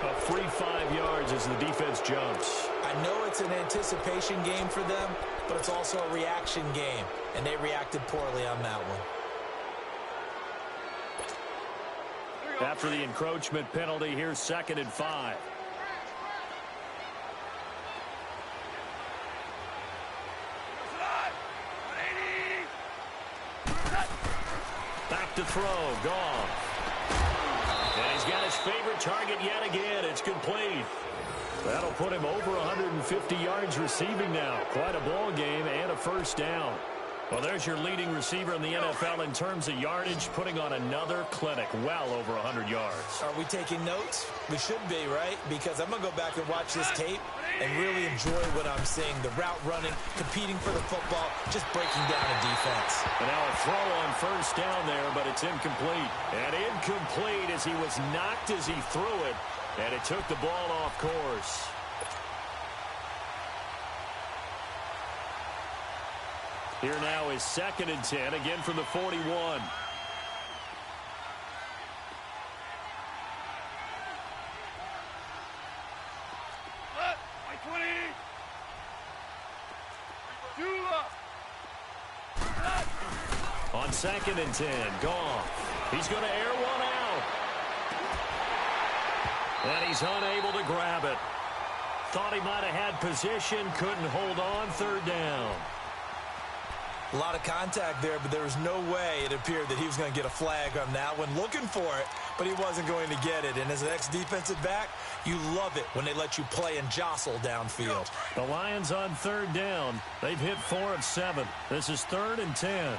A free 5 yards as the defense jumps. I know it's an anticipation game for them, but it's also a reaction game, and they reacted poorly on that one. After the encroachment penalty, here's 2nd and 5. Back to throw, Goff. And he's got his favorite target yet again. It's complete. That'll put him over 150 yards receiving now. Quite a ball game and a first down. Well, there's your leading receiver in the NFL in terms of yardage, putting on another clinic, well over 100 yards. Are we taking notes? We should be, right? Because I'm going to go back and watch this tape and really enjoy what I'm seeing. The route running, competing for the football, just breaking down a defense. And now a throw on first down there, but it's incomplete. And incomplete as he was knocked as he threw it, and it took the ball off course. Here now is 2nd and 10, again from the 41. On 2nd and 10, Goff. He's going to air one out. And he's unable to grab it. Thought he might have had position, couldn't hold on, 3rd down. A lot of contact there, but there was no way it appeared that he was going to get a flag on that one. Looking for it, but he wasn't going to get it. And as an ex-defensive back, you love it when they let you play and jostle downfield. The Lions on 3rd down. They've hit 4 of 7. This is 3rd and 10.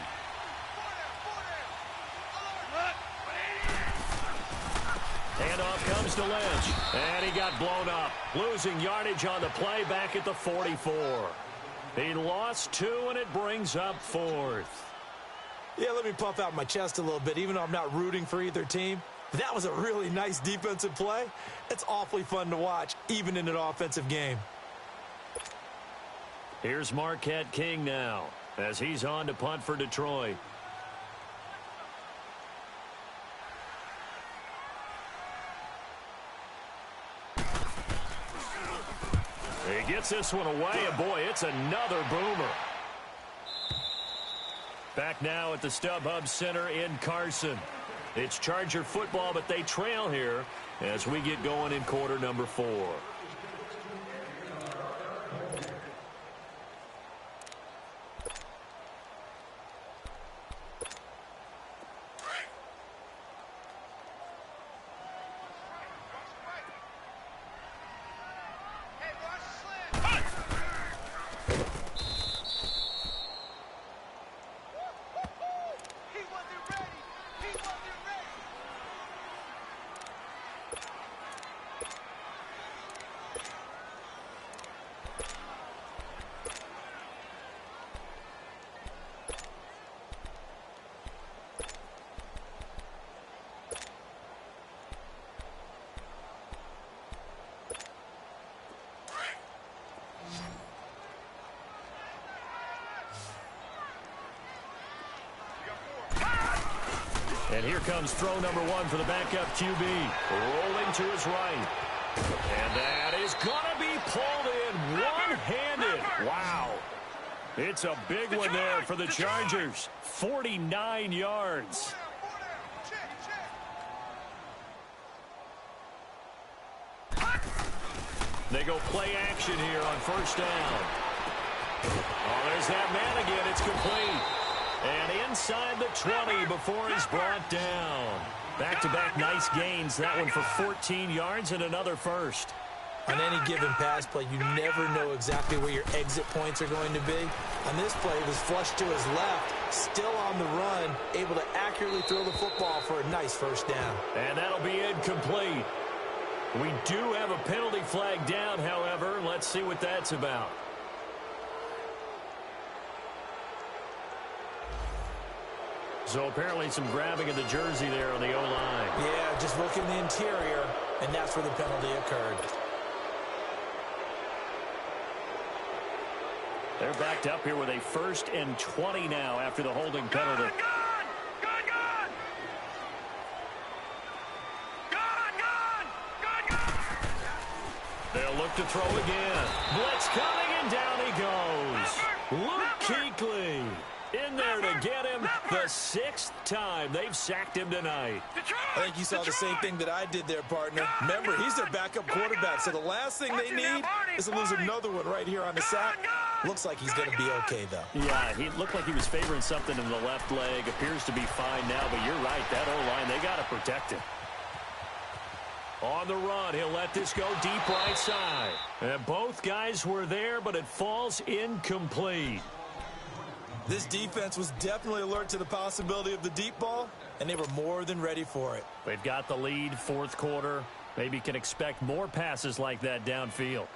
Handoff comes to Lynch, and he got blown up. Losing yardage on the play back at the 44. He lost 2, and it brings up 4th. Yeah, let me puff out my chest a little bit, even though I'm not rooting for either team. That was a really nice defensive play. It's awfully fun to watch, even in an offensive game. Here's Marquette King now, as he's on to punt for Detroit. He gets this one away, and boy, it's another boomer. Back now at the StubHub Center in Carson. It's Charger football, but they trail here as we get going in quarter number 4. And here comes throw number 1 for the backup QB. Rolling to his right. And that is going to be pulled in one-handed. Wow. It's a big one there for the Chargers. 49 yards. They go play action here on first down. Oh, there's that man again. It's complete. And inside the 20 before he's brought down. Back-to-back nice gains. That one for 14 yards and another first. On any given pass play, you never know exactly where your exit points are going to be. On this play, it was flushed to his left, still on the run, able to accurately throw the football for a nice first down. And that'll be incomplete. We do have a penalty flag down, however. Let's see what that's about. So apparently some grabbing of the jersey there on the O-line. Yeah, just look in the interior, and that's where the penalty occurred. They're backed up here with a 1st and 20 now after the holding penalty. up to throw again. Blitz coming, and down he goes. Luke Kuechly in there to get him the 6th time they've sacked him tonight. I think you saw the same thing that I did there, partner. Remember, he's their backup quarterback, so the last thing they need is to lose another one right here on the sack. Looks like he's going to be okay, though. Yeah, he looked like he was favoring something in the left leg. Appears to be fine now, but you're right. That O-line, they got to protect him. On the run, he'll let this go deep right side. And both guys were there, but it falls incomplete. This defense was definitely alert to the possibility of the deep ball, and they were more than ready for it. They've got the lead, 4th quarter. Maybe can expect more passes like that downfield.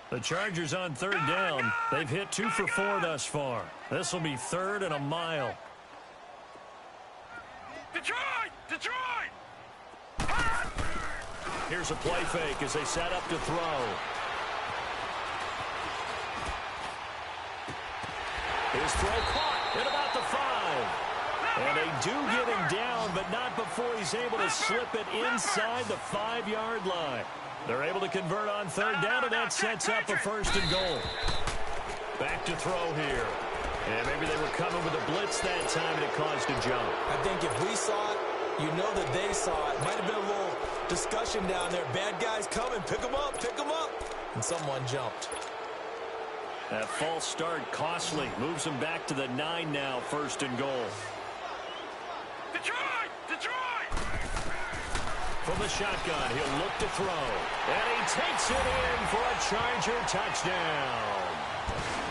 The Chargers on 3rd down. They've hit 2 for 4 thus far. This will be 3rd and a mile. Detroit! Detroit! Here's a play fake as they set up to throw. His throw caught at about the 5. And they do get him down, but not before he's able to slip it inside the 5-yard line. They're able to convert on 3rd down, and that sets up a 1st and goal. Back to throw here. And maybe they were coming with a blitz that time, and it caused a jump. I think if we saw it, you know that they saw it. Might have been a little discussion down there. Bad guys coming. Pick them up. Pick them up. And someone jumped. That false start costly. Moves him back to the 9 now, 1st and goal. Detroit! Detroit! From the shotgun, he'll look to throw. And he takes it in for a Charger touchdown.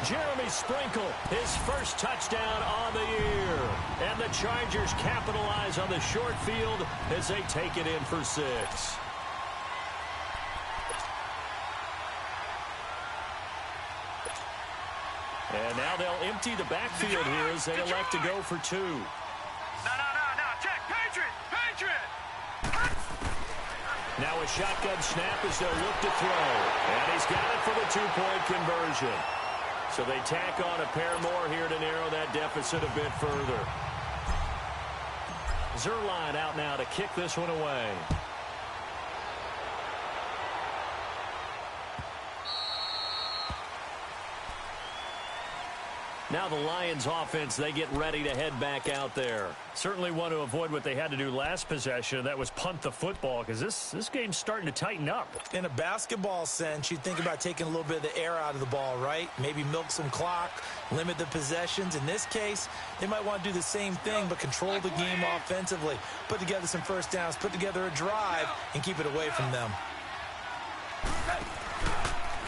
Jeremy Sprinkle, his 1st touchdown on the year. And the Chargers capitalize on the short field as they take it in for 6. And now they'll empty the backfield here as they elect to go for 2. No. Check. Patriot! Now a shotgun snap as they'll look to throw. And he's got it for the 2-point conversion. So they tack on a pair more here to narrow that deficit a bit further. Zuerlein out now to kick this one away. Now the Lions offense, they get ready to head back out there. Certainly want to avoid what they had to do last possession. That was punt the football, because this game's starting to tighten up. In a basketball sense, you think about taking a little bit of the air out of the ball, right? Maybe milk some clock, limit the possessions. In this case, they might want to do the same thing, but control the game offensively. Put together some 1st downs, put together a drive, and keep it away from them.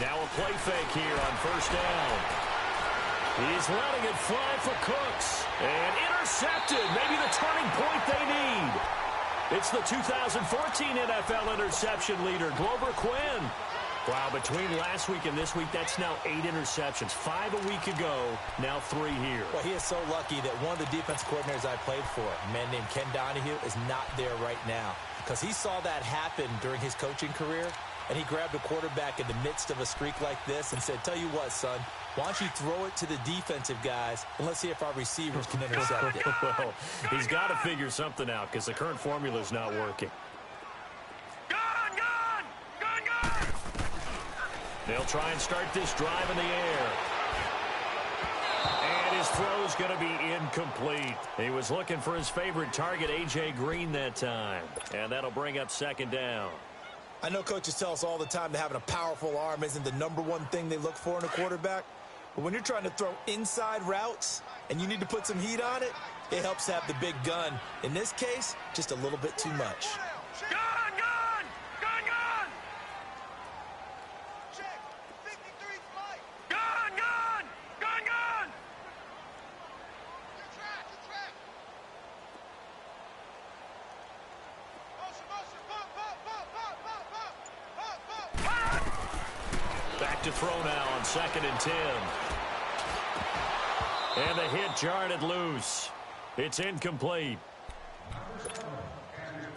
Now a play fake here on 1st down. He's letting it fly for Cooks. And intercepted. Maybe the turning point they need. It's the 2014 NFL interception leader, Glover Quinn. Wow, between last week and this week, that's now 8 interceptions. 5 a week ago, now 3 here. Well, he is so lucky that one of the defense coordinators I played for, a man named Ken Donahue, is not there right now. Because he saw that happen during his coaching career, and he grabbed a quarterback in the midst of a streak like this and said, tell you what, son, why don't you throw it to the defensive guys, and let's see if our receivers can intercept it. Well, he's got to figure something out because the current formula is not working. Gun! They'll try and start this drive in the air. And his throw's going to be incomplete. He was looking for his favorite target, A.J. Green, that time. And that'll bring up 2nd down. I know coaches tell us all the time that having a powerful arm isn't the #1 thing they look for in a quarterback. But when you're trying to throw inside routes and you need to put some heat on it, it helps to have the big gun. In this case, just a little bit too much. Gun! Check. 53 flight. Gun! Good track. Motion. Pop. Back to throw now on 2nd and 10. And the hit jarred it loose. It's incomplete.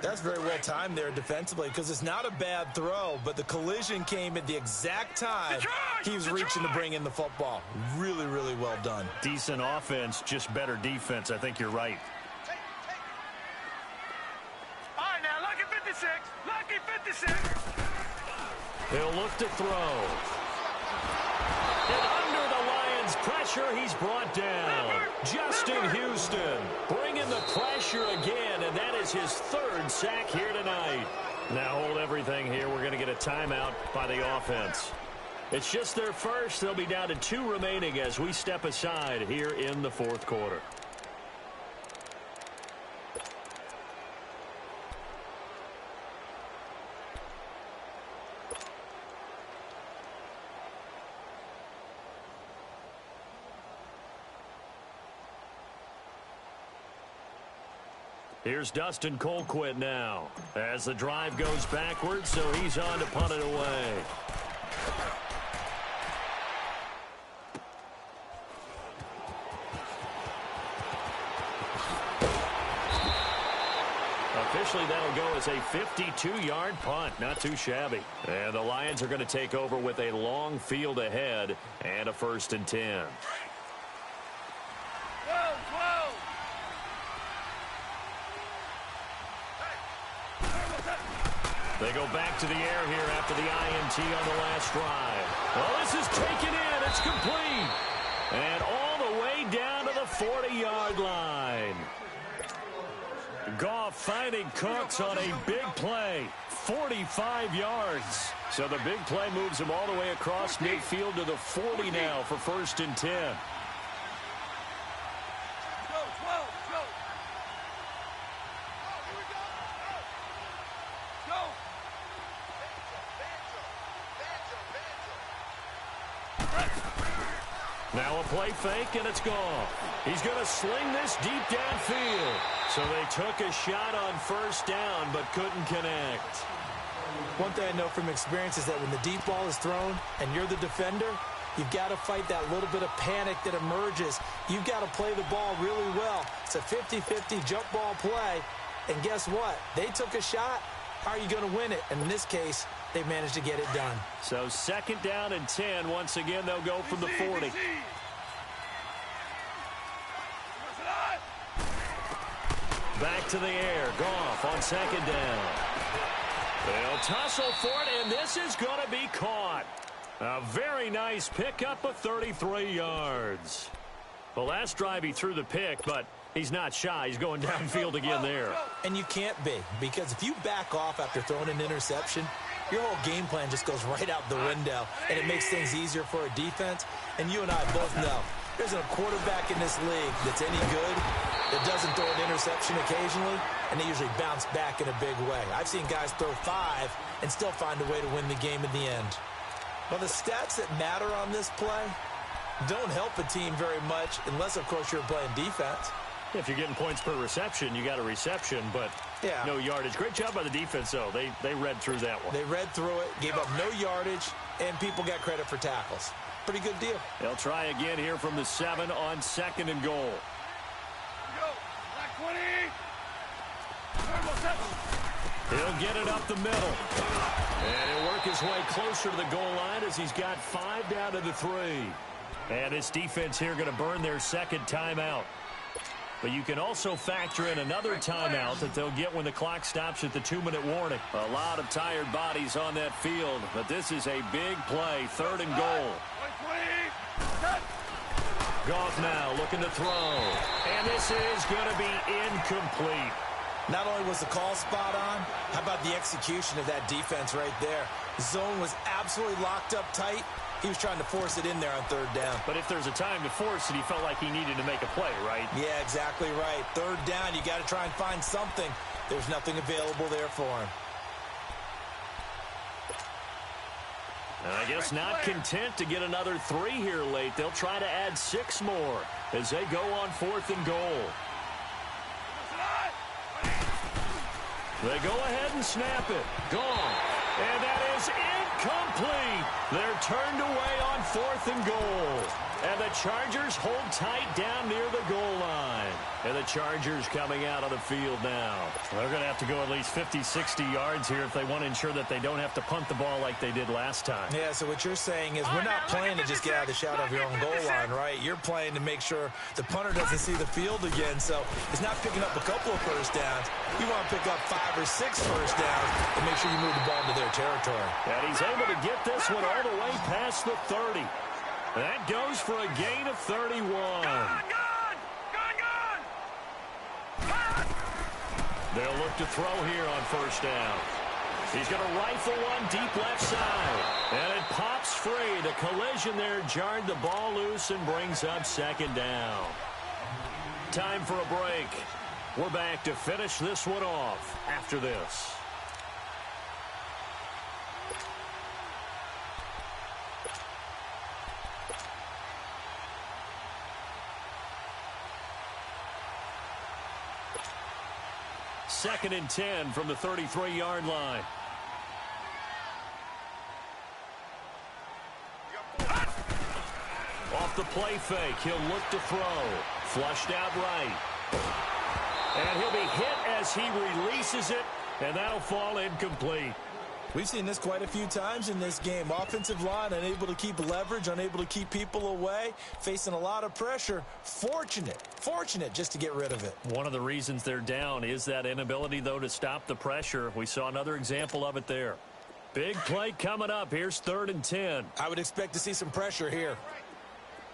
That's very well timed there defensively because it's not a bad throw, but the collision came at the exact time he was reaching to bring in the football. Really, really well done. Decent offense, just better defense. I think you're right. All right, now, look at 56. He'll look to throw. And under the Lions' pressure, he's brought down. Justin Houston bringing the pressure again, and that is his third sack here tonight. Now hold everything here. We're going to get a timeout by the offense. It's just their first. They'll be down to 2 remaining as we step aside here in the fourth quarter. Here's Dustin Colquitt now as the drive goes backwards, so he's on to punt it away. Officially, that'll go as a 52-yard punt. Not too shabby. And the Lions are going to take over with a long field ahead and a 1st and 10. They go back to the air here after the INT on the last drive. Well, this is taken in. It's complete. And all the way down to the 40-yard line. Goff finding Cooks on a big play. 45 yards. So the big play moves him all the way across midfield to the 40 now for 1st and 10. Now a play fake, and it's gone. He's going to sling this deep downfield. So they took a shot on 1st down, but couldn't connect. One thing I know from experience is that when the deep ball is thrown and you're the defender, you've got to fight that little bit of panic that emerges. You've got to play the ball really well. It's a 50-50 jump ball play. And guess what? They took a shot. How are you going to win it? And in this case, they managed to get it done. So 2nd down and 10. Once again, they'll go from the 40. Back to the air. Goff on 2nd down. They'll tussle for it, and this is going to be caught. A very nice pickup of 33 yards. The last drive he threw the pick, but he's not shy. He's going downfield again there. And you can't be, because if you back off after throwing an interception, your whole game plan just goes right out the window, and it makes things easier for a defense. And you and I both know there's a quarterback in this league that's any good that doesn't throw an interception occasionally, and they usually bounce back in a big way. I've seen guys throw 5 and still find a way to win the game in the end. Well, the stats that matter on this play don't help a team very much unless, of course, you're playing defense. If you're getting points per reception, you got a reception, but no yardage. Great job by the defense, though. They read through that one. They read through it, gave up no yardage, and people got credit for tackles. Pretty good deal. They'll try again here from the 7 on 2nd and goal. He'll get it up the middle. And he'll work his way closer to the goal line as he's got 5 down to the 3. And this defense here going to burn their 2nd timeout. But you can also factor in another timeout that they'll get when the clock stops at the 2-minute warning. A lot of tired bodies on that field, but this is a big play, 3rd and goal. Goff now looking to throw. And this is going to be incomplete. Not only was the call spot on, how about the execution of that defense right there? Zone was absolutely locked up tight. He was trying to force it in there on 3rd down. But if there's a time to force it, he felt like he needed to make a play, right? Yeah, exactly right. 3rd down, you got to try and find something. There's nothing available there for him. And I guess not content to get another 3 here late. They'll try to add 6 more as they go on 4th and goal. They go ahead and snap it. Gone. And that is incomplete. They're turned away on 4th and goal. And the Chargers hold tight down near the goal line. And the Chargers coming out on the field now. They're going to have to go at least 50, 60 yards here if they want to ensure that they don't have to punt the ball like they did last time. Yeah, so what you're saying is we're not playing to just get out of the shadow of your own goal line, right? You're playing to make sure the punter doesn't see the field again. So it's not picking up a couple of first downs. You want to pick up 5 or 6 first downs and make sure you move the ball into their territory. And he's able to get this one all the way past the 30. That goes for a gain of 31. They'll look to throw here on first down. He's going to rifle one deep left side. And it pops free. The collision there jarred the ball loose and brings up second down. Time for a break. We're back to finish this one off after this. Second and 10 from the 33-yard line. Off the play fake, he'll look to throw. Flushed out right. And he'll be hit as he releases it, and that'll fall incomplete. We've seen this quite a few times in this game. Offensive line unable to keep leverage, unable to keep people away, facing a lot of pressure. Fortunate just to get rid of it. One of the reasons they're down is that inability, though, to stop the pressure. We saw another example of it there. Big play coming up. Here's 3rd and 10. I would expect to see some pressure here.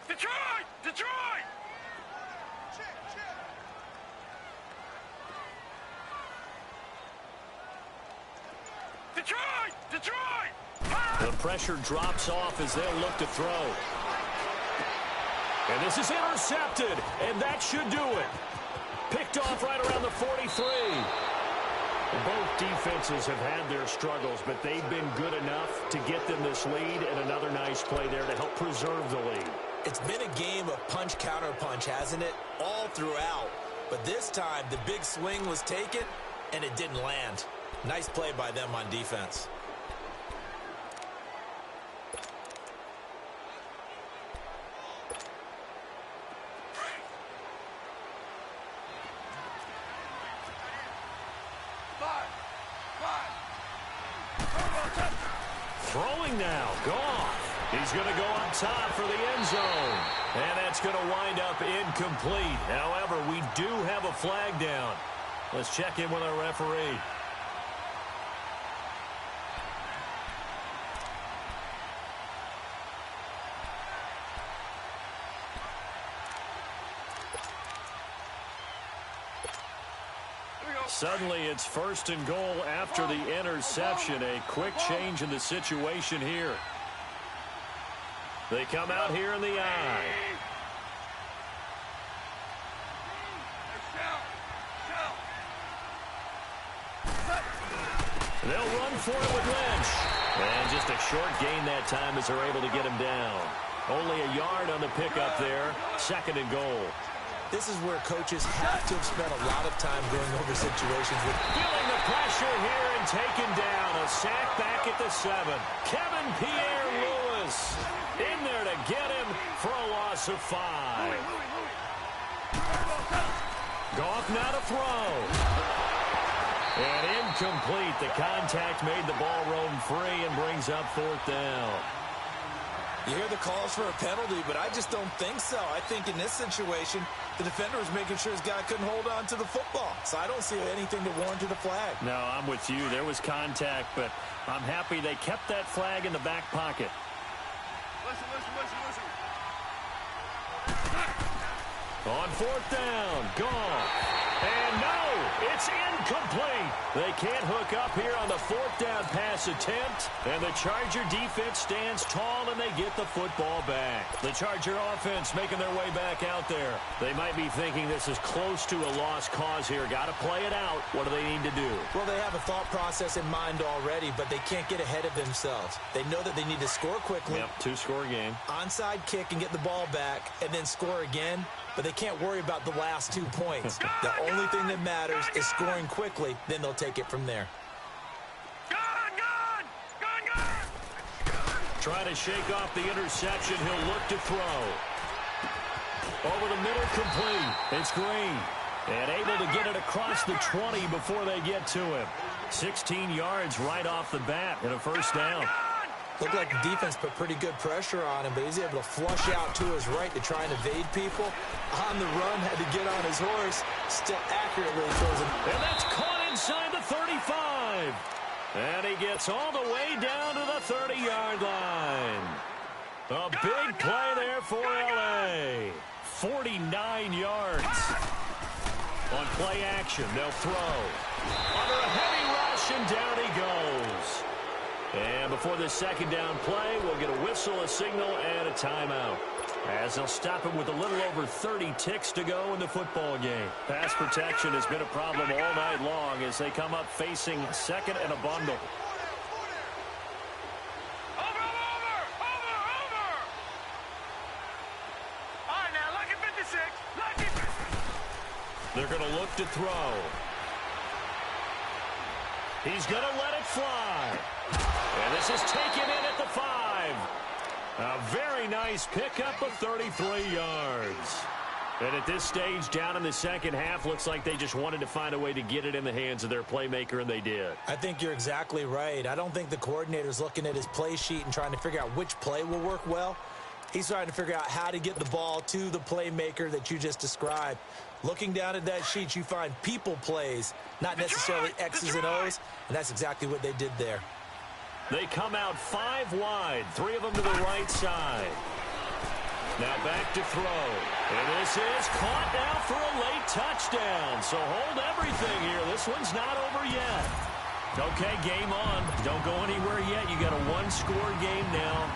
Detroit! Detroit! Detroit! Detroit! The pressure drops off as they'll look to throw. And this is intercepted, and that should do it. Picked off right around the 43. Both defenses have had their struggles, but they've been good enough to get them this lead, and another nice play there to help preserve the lead. It's been a game of punch-counter-punch, hasn't it? All throughout. But this time, the big swing was taken, and it didn't land. Nice play by them on defense. Throwing now, Goff. He's going to go on top for the end zone. And that's going to wind up incomplete. However, we do have a flag down. Let's check in with our referee. Suddenly, it's 1st and goal after the interception. A quick change in the situation here. They come out here in the eye. They'll run for it with Lynch. And just a short gain that time as they're able to get him down. Only a yard on the pickup there. 2nd and goal. This is where coaches have to have spent a lot of time going over situations with. Feeling the pressure here and taken down. A sack back at the 7. Kevin Pierre-Louis in there to get him for a loss of 5. Goff now to throw. And incomplete. The contact made the ball roam free and brings up 4th down. You hear the calls for a penalty, but I just don't think so. I think in this situation, the defender was making sure his guy couldn't hold on to the football. So I don't see anything to warrant a flag. No, I'm with you. There was contact, but I'm happy they kept that flag in the back pocket. Listen. On 4th down, Goff. And no, it's incomplete. They can't hook up here on the 4th down pass attempt. And the Charger defense stands tall and they get the football back. The Charger offense making their way back out there. They might be thinking this is close to a lost cause here. Got to play it out. What do they need to do? Well, they have a thought process in mind already, but they can't get ahead of themselves. They know that they need to score quickly. Yep, 2-score game. Onside kick and get the ball back and then score again. But they can't worry about the last 2 points. The only thing that matters is scoring quickly. Then they'll take it from there. Trying to shake off the interception. He'll look to throw. Over the middle, complete. It's Green. And able to get it across the 20 before they get to him. 16 yards right off the bat and a first down. Looked like the defense put pretty good pressure on him, but he's able to flush out to his right to try and evade people. On the run, had to get on his horse. Still accurately throws him. And that's caught inside the 35. And he gets all the way down to the 30-yard line. A big play there for L.A. 49 yards. On play action, they'll throw. Under a heavy rush, and down he goes. And before the second down play, we'll get a whistle, a signal, and a timeout. As they'll stop him with a little over 30 ticks to go in the football game. Pass protection has been a problem all night long as they come up facing second and a bundle. Over! All right, now, lucky 56. Lucky 56. They're going to look to throw. He's going to let it fly. And this is taken in at the 5. A very nice pickup of 33 yards. And at this stage, down in the second half, looks like they just wanted to find a way to get it in the hands of their playmaker, and they did. I think you're exactly right. I don't think the coordinator's looking at his play sheet and trying to figure out which play will work well. He's trying to figure out how to get the ball to the playmaker that you just described. Looking down at that sheet, you find people plays, not necessarily X's and O's, and that's exactly what they did there. They come out 5 wide, 3 of them to the right side. Now back to throw. And this is caught now for a late touchdown. So hold everything here. This one's not over yet. Okay, game on. Don't go anywhere yet. You got a one-score game now.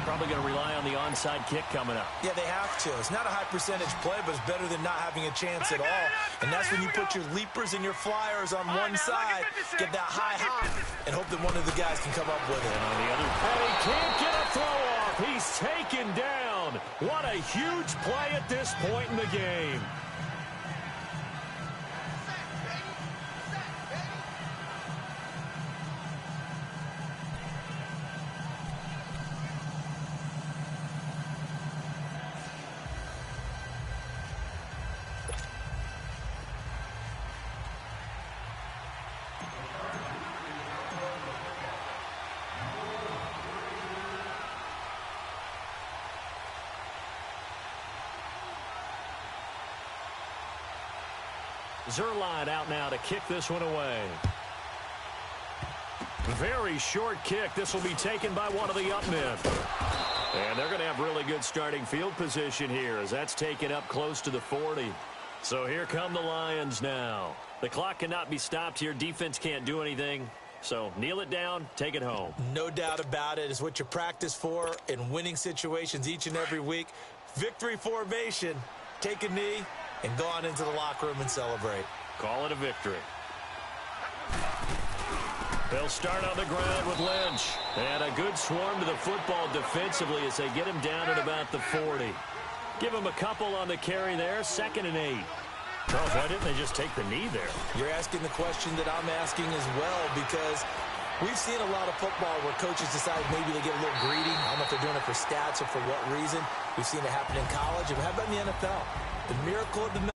Probably going to rely on the onside kick coming up. Yeah, they have to. It's not a high percentage play, but it's better than not having a chance at all. And that's when you put your leapers and your flyers on one side, get that high hop, and hope that one of the guys can come up with it. And on the other, and he can't get a throw off. He's taken down. What a huge play at this point in the game. Zuerlein out now to kick this one away. Very short kick. This will be taken by one of the up men. And they're going to have really good starting field position here as that's taken up close to the 40. So here come the Lions now. The clock cannot be stopped here. Defense can't do anything. So kneel it down, take it home. No doubt about it. It's what you practice for in winning situations each and every week. Victory formation. Take a knee and go on into the locker room and celebrate. Call it a victory. They'll start on the ground with Lynch. And a good swarm to the football defensively as they get him down at about the 40. Give him a couple on the carry there. 2nd and 8. Charles, why didn't they just take the knee there? You're asking the question that I'm asking as well, because we've seen a lot of football where coaches decide maybe they get a little greedy. I don't know if they're doing it for stats or for what reason. We've seen it happen in college. And how about in the NFL? The miracle of the